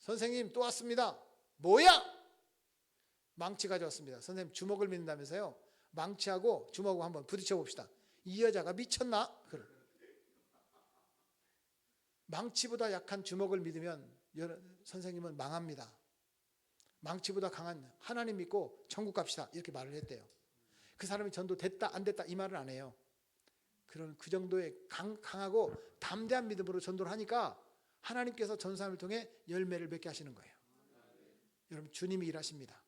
선생님 또 왔습니다. 뭐야? 망치 가져왔습니다. 선생님 주먹을 믿는다면서요. 망치하고 주먹하고 한번 부딪혀 봅시다. 이 여자가 미쳤나? 그래. 망치보다 약한 주먹을 믿으면 선생님은 망합니다. 망치보다 강한 하나님 믿고 천국 갑시다. 이렇게 말을 했대요. 그 사람이 전도 됐다 안 됐다 이 말은 안 해요. 그런 그 정도의 강하고 담대한 믿음으로 전도를 하니까 하나님께서 전사함을 통해 열매를 맺게 하시는 거예요. 여러분 주님이 일하십니다.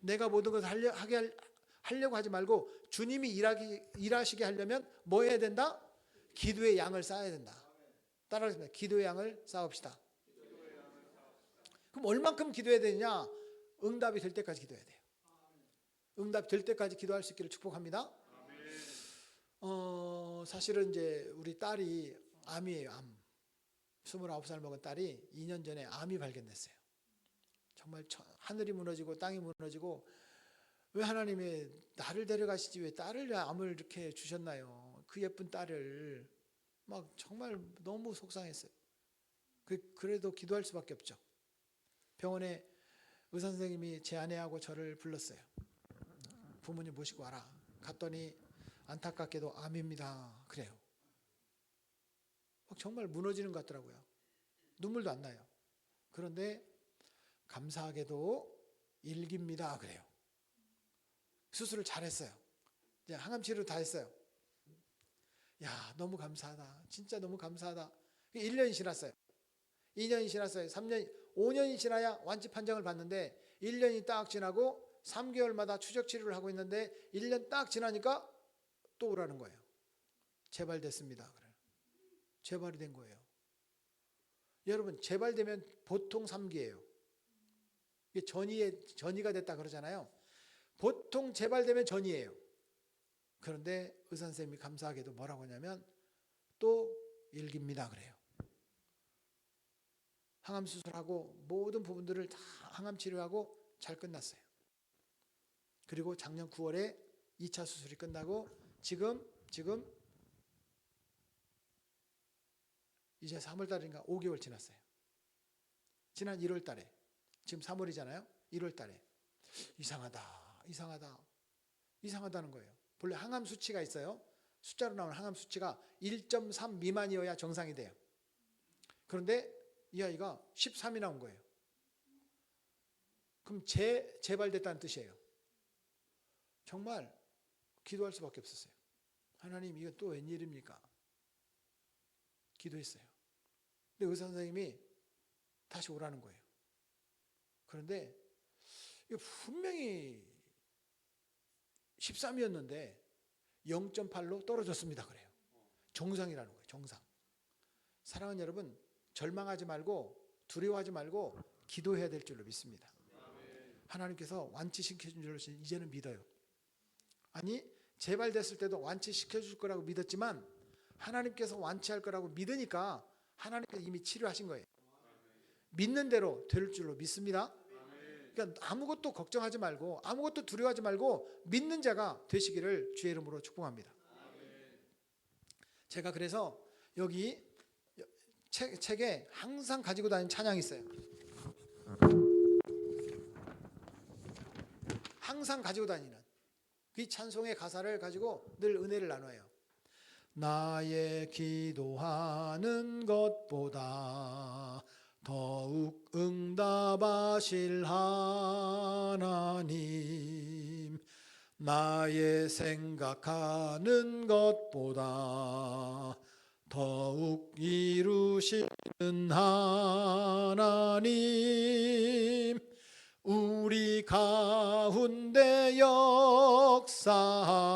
내가 모든 것을 하려고 하지 말고 주님이 일하시게 하려면 뭐 해야 된다? 기도의 양을 쌓아야 된다. 따라하겠습니다. 기도의 양을 쌓읍시다. 그럼 얼만큼 기도해야 되느냐? 응답이 될 때까지 기도해야 돼요. 응답이 될 때까지 기도할 수 있기를 축복합니다. 사실은 이제 우리 딸이 암이에요. 암. 29살 먹은 딸이 2년 전에 암이 발견됐어요. 정말 하늘이 무너지고 땅이 무너지고 왜 하나님이 나를 데려가시지 왜 딸을 암을 이렇게 주셨나요? 그 예쁜 딸을 막 정말 너무 속상했어요. 그래도 기도할 수밖에 없죠. 병원에 의사 선생님이 제 아내하고 저를 불렀어요. 부모님 모시고 와라. 갔더니 안타깝게도 암입니다. 그래요. 정말 무너지는 것 같더라고요. 눈물도 안 나요. 그런데 감사하게도 일기입니다. 그래요. 수술을 잘했어요. 이제 항암 치료 다 했어요. 야, 너무 감사하다. 진짜 너무 감사하다. 1년이 지났어요. 2년이 지났어요. 3년, 5년이 지나야 완치 판정을 받는데 1년이 딱 지나고 3개월마다 추적 치료를 하고 있는데 1년 딱 지나니까 또 오라는 거예요. 재발됐습니다. 그래요. 재발이 된 거예요. 여러분 재발되면 보통 3기예요. 이게 전이가 됐다 그러잖아요. 보통 재발되면 전이에요. 그런데 의사 선생님이 감사하게도 뭐라고 하냐면 또 일기입니다. 그래요. 항암 수술하고 모든 부분들을 다 항암 치료하고 잘 끝났어요. 그리고 작년 9월에 2차 수술이 끝나고 지금 이제 3월 달인가 5개월 지났어요. 지난 1월 달에 지금 3월이잖아요. 1월 달에 이상하다는 거예요. 본래 항암 수치가 있어요. 숫자로 나오는 항암 수치가 1.3 미만이어야 정상이 돼요. 그런데 이 아이가 13이 나온 거예요. 그럼 재발됐다는 뜻이에요. 정말 기도할 수밖에 없었어요. 하나님 이거 또 웬일입니까? 기도했어요. 근데 의사 선생님이 다시 오라는 거예요. 그런데 이거 분명히 13이었는데 0.8로 떨어졌습니다. 그래요. 정상이라는 거예요. 정상. 사랑하는 여러분, 절망하지 말고 두려워하지 말고 기도해야 될 줄로 믿습니다. 하나님께서 완치시켜준 줄로 이제는 믿어요. 아니 재발됐을 때도 완치시켜줄 거라고 믿었지만 하나님께서 완치할 거라고 믿으니까 하나님께서 이미 치료하신 거예요. 믿는 대로 될 줄로 믿습니다. 그러니까 아무것도 걱정하지 말고 아무것도 두려워하지 말고 믿는 자가 되시기를 주의 이름으로 축복합니다. 제가 그래서 여기 책에 항상 가지고 다니는 찬양이 있어요. 항상 가지고 다니는 이 찬송의 가사를 가지고 늘 은혜를 나눠요. 나의 기도하는 것보다 더욱 응답하실 하나님, 나의 생각하는 것보다 더욱 이루시는 하나님, 우리 가운데 역사하신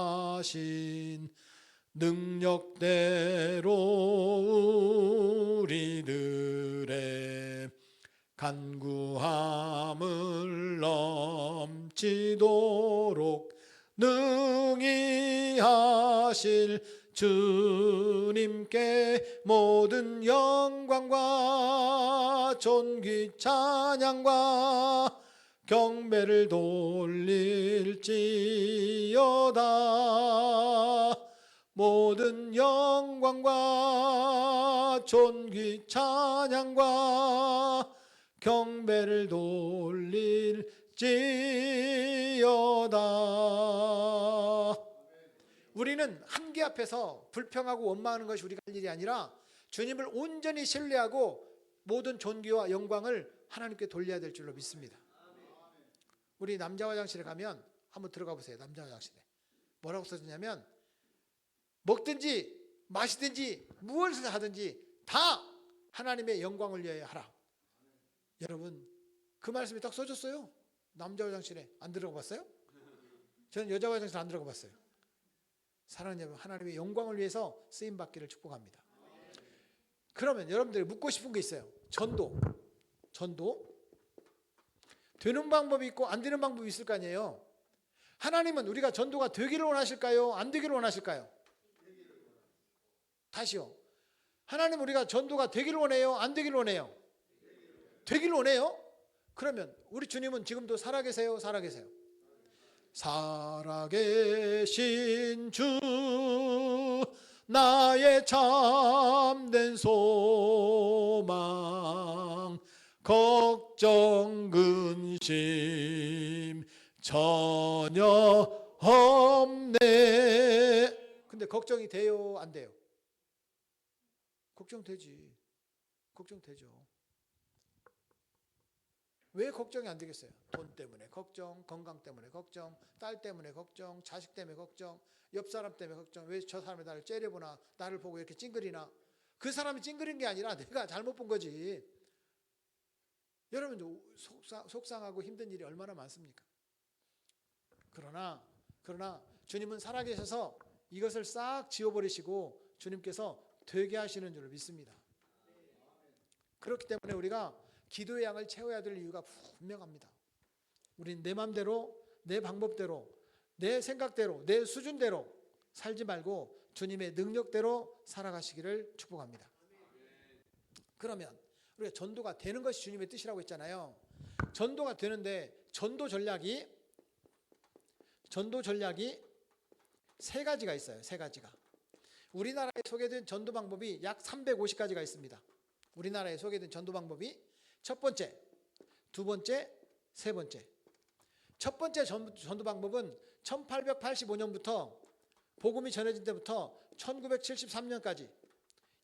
능력대로 우리들의 간구함을 넘치도록 능히 하실 주님께 모든 영광과 존귀 찬양과 경배를 돌릴지어다. 모든 영광과 존귀 찬양과 경배를 돌릴지어다. 우리는 한계 앞에서 불평하고 원망하는 것이 우리가 할 일이 아니라 주님을 온전히 신뢰하고 모든 존귀와 영광을 하나님께 돌려야 될 줄로 믿습니다. 우리 남자 화장실에 가면 한번 들어가 보세요. 남자 화장실에 뭐라고 써주냐면 먹든지 마시든지 무엇을 하든지 다 하나님의 영광을 위하여 하라. 여러분 그 말씀이 딱 써졌어요. 남자 화장실에 안 들어가 봤어요? 저는 여자 화장실 안 들어가 봤어요. 사랑하는 여러분, 하나님의 영광을 위해서 쓰임 받기를 축복합니다. 그러면 여러분들이 묻고 싶은 게 있어요. 전도 되는 방법이 있고 안 되는 방법이 있을 거 아니에요. 하나님은 우리가 전도가 되기를 원하실까요? 안 되기를 원하실까요? 다시요. 하나님은 우리가 전도가 되기를 원해요? 안 되기를 원해요? 되기를 원해요? 그러면 우리 주님은 지금도 살아계세요? 살아계세요? 살아계신 주 나의 참된 소망 걱정 근심 전혀 없네. 근데 걱정이 돼요? 안 돼요? 걱정되지. 걱정되죠. 왜 걱정이 안 되겠어요? 돈 때문에 걱정, 건강 때문에 걱정, 딸 때문에 걱정, 자식 때문에 걱정, 옆 사람 때문에 걱정. 왜 저 사람이 나를 째려보나, 나를 보고 이렇게 찡그리나. 그 사람이 찡그린 게 아니라 내가 잘못 본 거지. 여러분 속상하고 힘든 일이 얼마나 많습니까? 그러나 주님은 살아계셔서 이것을 싹 지워버리시고 주님께서 되게 하시는 줄 믿습니다. 그렇기 때문에 우리가 기도의 양을 채워야 될 이유가 분명합니다. 우린 내 마음대로, 내 방법대로, 내 생각대로, 내 수준대로 살지 말고 주님의 능력대로 살아가시기를 축복합니다. 그러면 우리가 전도가 되는 것이 주님의 뜻이라고 했잖아요. 전도가 되는데 전도 전략이 세 가지가 있어요. 세 가지가. 우리나라에 소개된 전도 방법이 약 350가지가 있습니다. 우리나라에 소개된 전도 방법이 첫 번째, 두 번째, 세 번째. 첫 번째 전도 방법은 1885년부터 복음이 전해진 때부터 1973년까지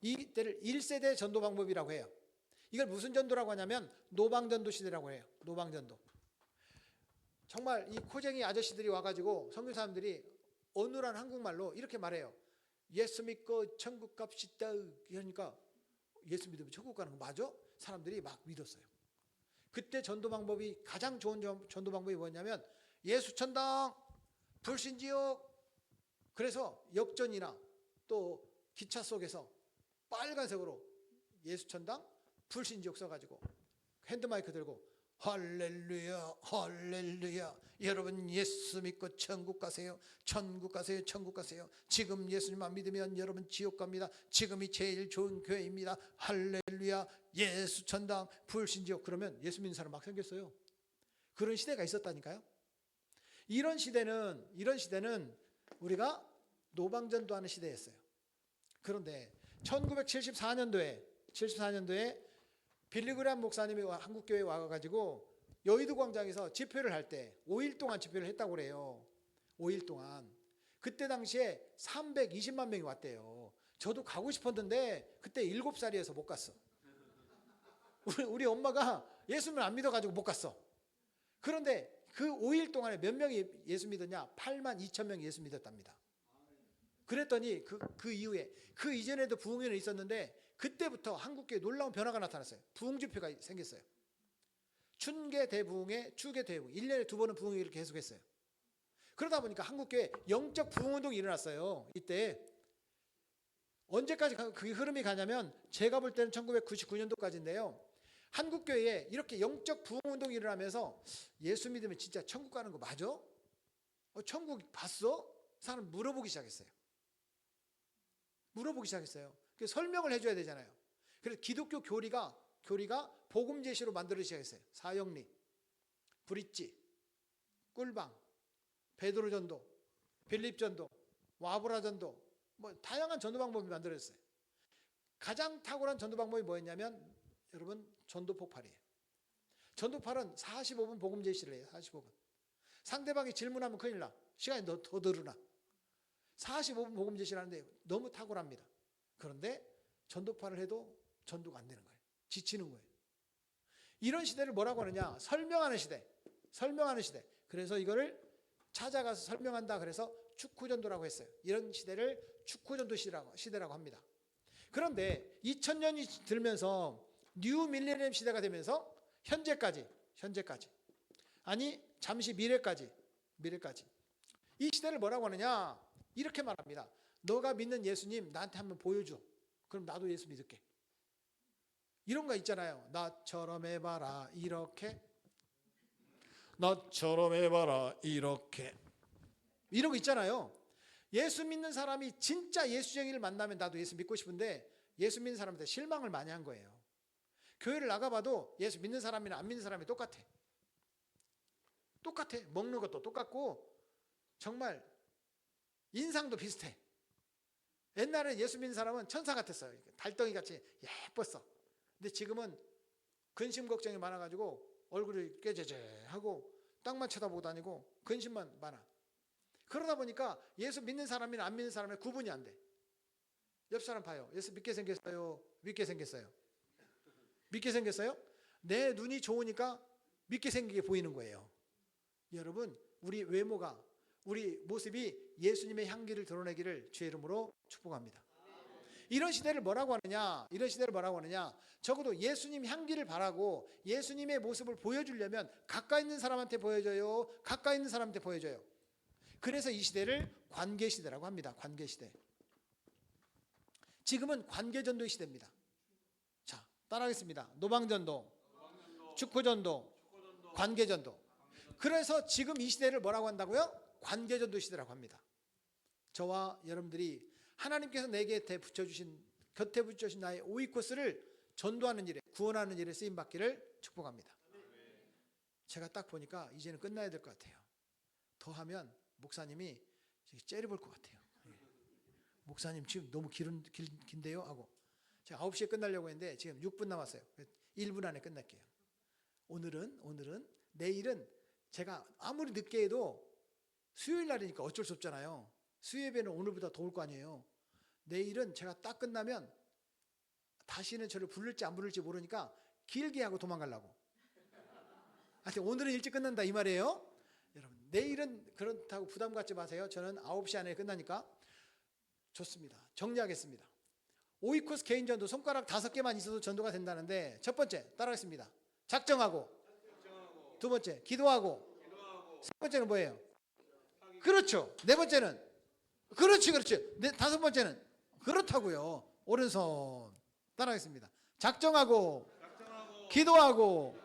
이때를 1세대 전도 방법이라고 해요. 이걸 무슨 전도라고 하냐면 노방전도 시대라고 해요. 노방전도. 정말 이 코쟁이 아저씨들이 와가지고 성교 사람들이 어눌한 한국말로 이렇게 말해요. 예수 믿고 천국 갑시다. 그러니까 예수 믿으면 천국 가는 거 맞아? 사람들이 막 믿었어요. 그때 전도 방법이 가장 좋은 전도 방법이 뭐냐면 예수 천당 불신지옥. 그래서 역전이나 또 기차 속에서 빨간색으로 예수 천당 불신지옥 써가지고 핸드마이크 들고 할렐루야 할렐루야 여러분 예수 믿고 천국 가세요. 천국 가세요. 천국 가세요. 지금 예수님만 믿으면 여러분 지옥 갑니다. 지금이 제일 좋은 교회입니다. 할렐루야 예수 천당 불신지옥. 그러면 예수 믿는 사람 막 생겼어요. 그런 시대가 있었다니까요. 이런 시대는 우리가 노방전도하는 시대였어요. 그런데 1974년도에 빌리그레암 목사님이 한국교회에 와가지고 여의도 광장에서 집회를 할 때 5일 동안 집회를 했다고 그래요. 5일 동안. 그때 당시에 320만 명이 왔대요. 저도 가고 싶었는데 그때 7살이어서 못 갔어. 우리 엄마가 예수님을 안 믿어가지고 못 갔어. 그런데 그 5일 동안에 몇 명이 예수 믿었냐? 8만 2천 명이 예수 믿었답니다. 그랬더니 그 이후에 그 이전에도 부흥회는 있었는데 그때부터 한국교회에 놀라운 변화가 나타났어요. 부흥집회가 생겼어요. 춘계 대부흥회, 추계 대부흥. 1년에 2번은 부흥회를 계속했어요. 그러다 보니까 한국교회에 영적 부흥운동이 일어났어요. 이때 언제까지 그 흐름이 가냐면 제가 볼 때는 1999년도까지인데요. 한국교회에 이렇게 영적 부흥운동이 일어나면서 예수 믿으면 진짜 천국 가는 거 맞아? 천국 봤어? 사람 물어보기 시작했어요. 그래서 설명을 해줘야 되잖아요. 그래서 기독교 교리가 복음 제시로 만들어지기 시작했어요. 사형리, 브릿지, 꿀방, 베드로 전도, 빌립 전도, 와브라 전도, 뭐 다양한 전도 방법이 만들어졌어요. 가장 탁월한 전도 방법이 뭐였냐면 여러분 전도 폭발이에요. 전도 폭발은 45분 복음 제시를 해요. 45분. 상대방이 질문하면 큰일 나. 시간이 더 늘어나. 45분 복음 제시를 하는데 너무 탁월합니다. 그런데 전도 폭발을 해도 전도가 안 되는 거예요. 지치는 거예요. 이런 시대를 뭐라고 하느냐? 설명하는 시대. 설명하는 시대. 그래서 이거를 찾아가서 설명한다. 그래서 축구전도라고 했어요. 이런 시대를 축구전도 시대라고 합니다. 그런데 2000년이 들면서 뉴 밀레니엄 시대가 되면서 현재까지 아니 잠시 미래까지 이 시대를 뭐라고 하느냐? 이렇게 말합니다. 너가 믿는 예수님 나한테 한번 보여줘. 그럼 나도 예수 믿을게. 이런 거 있잖아요. 나처럼 해봐라 이렇게. 나처럼 해봐라 이렇게. 이런 거 있잖아요. 예수 믿는 사람이 진짜 예수쟁이를 만나면 나도 예수 믿고 싶은데 예수 믿는 사람한테 실망을 많이 한 거예요. 교회를 나가봐도 예수 믿는 사람이나 안 믿는 사람이 똑같아. 먹는 것도 똑같고 정말 인상도 비슷해. 옛날에 예수 믿는 사람은 천사 같았어요. 달덩이 같이 예뻤어. 근데 지금은 근심 걱정이 많아가지고 얼굴이 꾀죄죄하고 땅만 쳐다보고 다니고 근심만 많아. 그러다 보니까 예수 믿는 사람이나 안 믿는 사람의 구분이 안 돼. 옆 사람 봐요. 예수 믿게 생겼어요? 믿게 생겼어요? 믿게 생겼어요? 내 눈이 좋으니까 믿게 생기게 보이는 거예요. 여러분, 우리 외모가, 우리 모습이 예수님의 향기를 드러내기를 주의 이름으로 축복합니다. 이런 시대를 뭐라고 하느냐? 적어도 예수님 향기를 바라고 예수님의 모습을 보여주려면 가까이 있는 사람한테 보여줘요. 그래서 이 시대를 관계시대라고 합니다. 관계시대. 지금은 관계전도의 시대입니다. 자, 따라하겠습니다. 노방전도, 축구전도, 관계전도. 그래서 지금 이 시대를 뭐라고 한다고요? 관계전도 시대라고 합니다. 저와 여러분들이 하나님께서 내게 곁에 붙여주신 나의 오이코스를 전도하는 일에, 구원하는 일에 쓰임받기를 축복합니다. 제가 딱 보니까 이제는 끝나야 될 것 같아요. 더 하면 목사님이 째려볼 것 같아요. 목사님 지금 너무 긴데요? 하고. 제가 9시에 끝나려고 했는데 지금 6분 남았어요. 1분 안에 끝낼게요. 내일은 제가 아무리 늦게 해도 수요일 날이니까 어쩔 수 없잖아요. 수요예배는 오늘보다 더울 거 아니에요. 내일은 제가 딱 끝나면 다시는 저를 부를지 안 부를지 모르니까 길게 하고 도망가려고. 하여튼 오늘은 일찍 끝난다 이 말이에요. 여러분, 내일은 그렇다고 부담 갖지 마세요. 저는 9시 안에 끝나니까. 좋습니다. 정리하겠습니다. 오이코스 개인전도 손가락 5개만 있어도 전도가 된다는데, 첫 번째 따라하겠습니다. 작정하고, 두 번째 기도하고, 세 번째는 뭐예요? 그렇죠. 네 번째는 그렇지. 다섯 번째는 그렇다고요. 오른손 따라하겠습니다. 작정하고, 기도하고,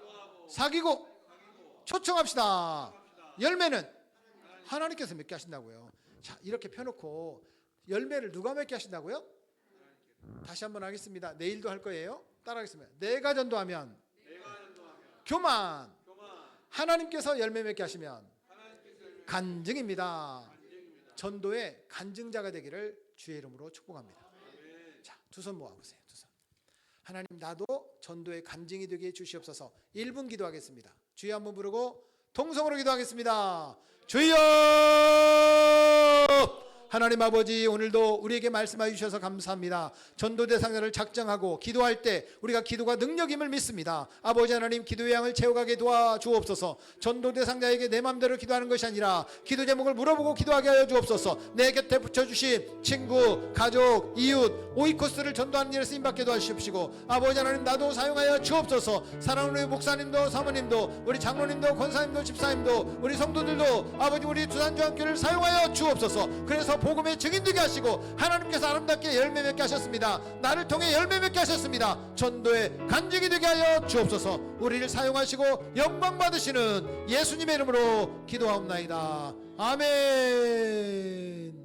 사귀고, 초청합시다. 열매는 하나님께서 맺게 하신다고요. 자, 이렇게 펴놓고 열매를 누가 맺게 하신다고요? 다시 한번 하겠습니다. 내일도 할 거예요. 따라하겠습니다. 내가 전도하면 교만, 하나님께서 열매 맺게 하시면 간증입니다. 전도의 간증자가 되기를 주의 이름으로 축복합니다. 자, 두 손 모아보세요. 두 손. 하나님, 나도 전도의 간증이 되게 해주시옵소서. 1분 기도하겠습니다. 주여 한번 부르고 통성으로 기도하겠습니다. 주여! 하나님 아버지, 오늘도 우리에게 말씀해 주셔서 감사합니다. 전도 대상자를 작정하고 기도할 때 우리가 기도가 능력임을 믿습니다. 아버지 하나님, 기도의 양을 채워가게 도와주옵소서. 전도 대상자에게 내 맘대로 기도하는 것이 아니라 기도 제목을 물어보고 기도하게 하여 주옵소서. 내 곁에 붙여주신 친구, 가족, 이웃, 오이코스를 전도하는 일에 쓰임받게 도와주십시고, 아버지 하나님, 나도 사용하여 주옵소서. 사랑하는 우리 목사님도 사모님도 우리 장로님도 권사님도 집사님도 우리 성도들도 아버지 우리 두산중학교를 사용하여 주옵소서. 그래서 복음의 증인되게 하시고 하나님께서 아름답게 열매 맺게 하셨습니다. 나를 통해 열매 맺게 하셨습니다. 전도의 간증이 되게 하여 주옵소서. 우리를 사용하시고 영광 받으시는 예수님의 이름으로 기도하옵나이다. 아멘.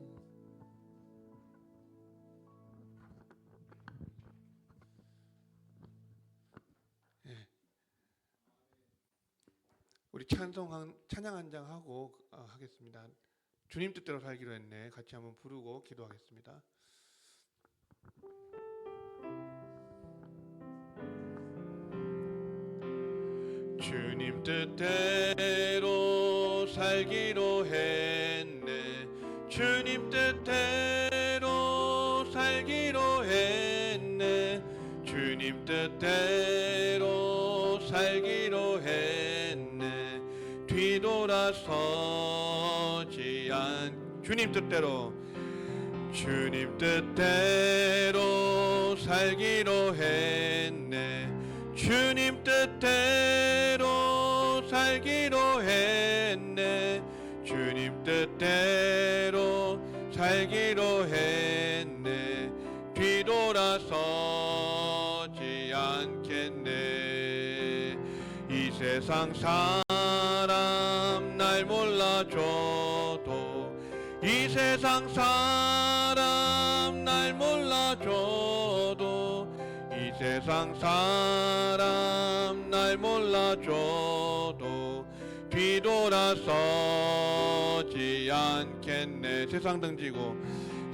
우리 찬양 한 장 하고 하겠습니다. 주님 뜻대로 살기로 했네. 같이 한번 부르고 기도하겠습니다. 주님 뜻대로 살기로 했네. 주님 뜻대로 살기로 했네. 주님 뜻대로 살기로 했네. 뒤돌아서지 않. 주님 뜻대로, 주님 뜻대로 살기로 했네. 주님 뜻대로 살기로 했네. 주님 뜻대로 살기로 했네. 뒤돌아서지 않겠네. 이 세상 사람 날 몰라줘도, 이 세상 사람 날 몰라줘도, 이 세상 사람 날 몰라줘도 뒤돌아서지 않겠네. 세상 등지고,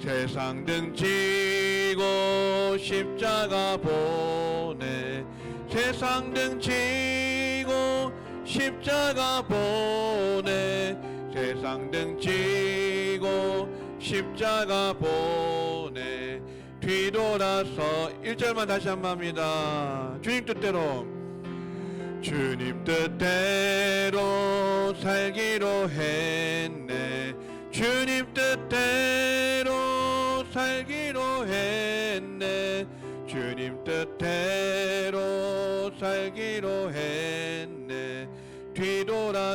세상 등지고 십자가 보내. 세상 등지고 십자가 보내. 세상 등지고 십자가 보내. 뒤돌아서. 1절만 다시 한번 합니다. 주님 뜻대로, 주님 뜻대로 살기로 했네. 주님 뜻대로 살기로 했네. 주님 뜻대로 살기로 했네. 뒤돌아서지.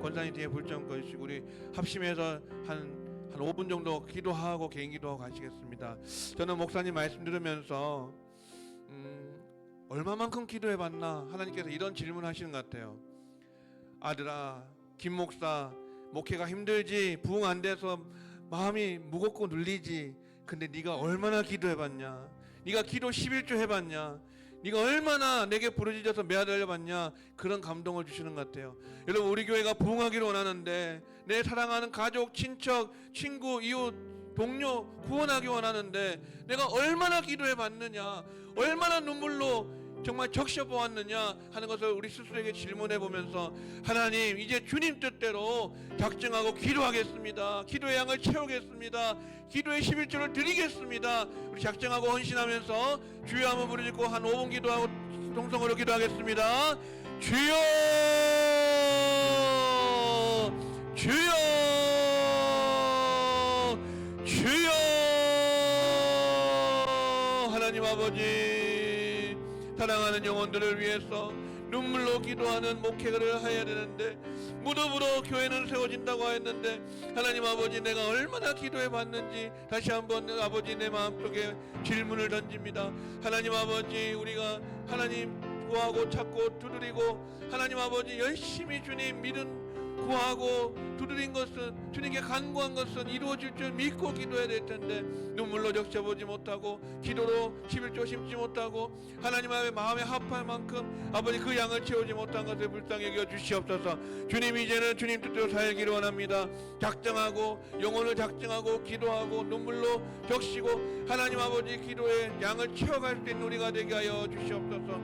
권사님 뒤에 불 좀 꺼주시고 우리 합심해서 한 5분 정도 기도하고 개인 기도하고 가시겠습니다. 저는 목사님 말씀 들으면서 얼마만큼 기도해봤나 하나님께서 이런 질문 하시는 것 같아요. 아들아, 김 목사 목회가 힘들지, 부흥 안 돼서 마음이 무겁고 눌리지. 근데 네가 얼마나 기도해봤냐? 네가 기도 11조 해봤냐? 네가 얼마나 내게 부르짖어서 매달려봤냐? 그런 감동을 주시는 것 같아요. 여러분, 우리 교회가 부흥하기를 원하는데, 내 사랑하는 가족, 친척, 친구, 이웃, 동료 구원하기 원하는데 내가 얼마나 기도해봤느냐, 얼마나 눈물로 정말 적셔보았느냐 하는 것을 우리 스스로에게 질문해보면서, 하나님, 이제 주님 뜻대로 작정하고 기도하겠습니다. 기도의 양을 채우겠습니다. 기도의 11조를 드리겠습니다. 우리 작정하고 헌신하면서 주여 한번 부르짖고 한 5분 기도하고 동성으로 기도하겠습니다. 주여, 주여, 주여. 하나님 아버지, 사랑하는 영혼들을 위해서 눈물로 기도하는 목회를 해야 되는데, 무덤으로 교회는 세워진다고 하였는데, 하나님 아버지, 내가 얼마나 기도해 봤는지 다시 한번 아버지 내 마음속에 질문을 던집니다. 하나님 아버지, 우리가 하나님 구하고 찾고 두드리고, 하나님 아버지 열심히 주님 믿은 구하고 두드린 것은, 주님께 간구한 것은 이루어질 줄 믿고 기도해야 될 텐데, 눈물로 적셔보지 못하고 기도로 11조 심지 못하고 하나님 앞에 마음에 합할 만큼 아버지 그 양을 채우지 못한 것을 불쌍히 여겨 주시옵소서. 주님, 이제는 주님 뜻대로 살기를 원합니다. 작정하고 영혼을 작정하고 기도하고 눈물로 적시고 하나님 아버지 기도의 양을 채워갈 수 있는 우리가 되게 하여 주시옵소서.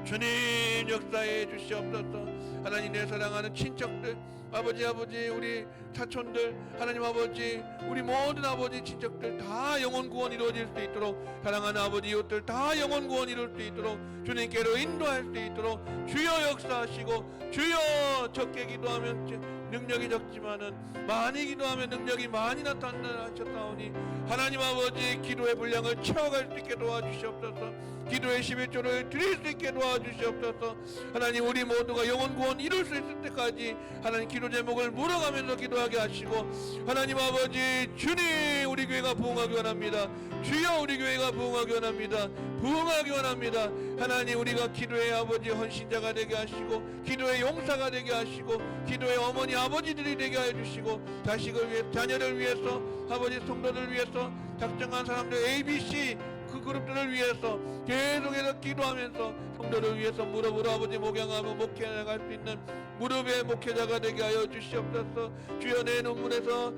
주님, 역사해 주시옵소서. 하나님, 내 사랑하는 친척들, 아버지 우리 사촌들, 하나님 아버지 우리 모든 아버지 친척들 다 영혼 구원 이루어질 수 있도록, 사랑하는 아버지 이웃들 다 영혼 구원 이룰 수 있도록 주님께로 인도할 수 있도록 주여 역사하시고, 주여 적게 기도하면 능력이 적지만은 많이 기도하면 능력이 많이 나타나셨사오니, 하나님 아버지 기도의 분량을 채워갈 수 있게 도와주시옵소서. 기도의 11조를 드릴 수 있게 도와주시옵소서. 하나님, 우리 모두가 영혼 구원 이룰 수 있을 때까지 하나님 기도 제목을 물어가면서 기도하게 하시고, 하나님 아버지 주님, 우리 교회가 부흥하기 원합니다. 주여, 우리 교회가 부흥하기 원합니다. 부흥하기 원합니다. 하나님, 우리가 기도의 아버지 헌신자가 되게 하시고, 기도의 용사가 되게 하시고, 기도의 어머니 아버지들이 되게 하여 주시고, 자식을 위해, 자녀를 위해서, 아버지 성도들 위해서 작정한 사람들 ABC 그룹들을 위해서 계속해서 기도하면서 성도를 위해서 무릎으로 아버지 목양하며 목회 나갈 수 있는 무릎의 목회자가 되게 하여 주시옵소서. 주여 내 눈에서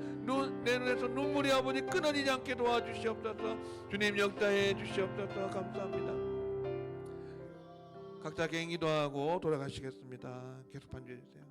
눈물이 아버지 끊어지지 않게 도와주시옵소서. 주님 역사해 주시옵소서. 감사합니다. 각자 개인 기도하고 돌아가시겠습니다. 계속 반주해 주세요.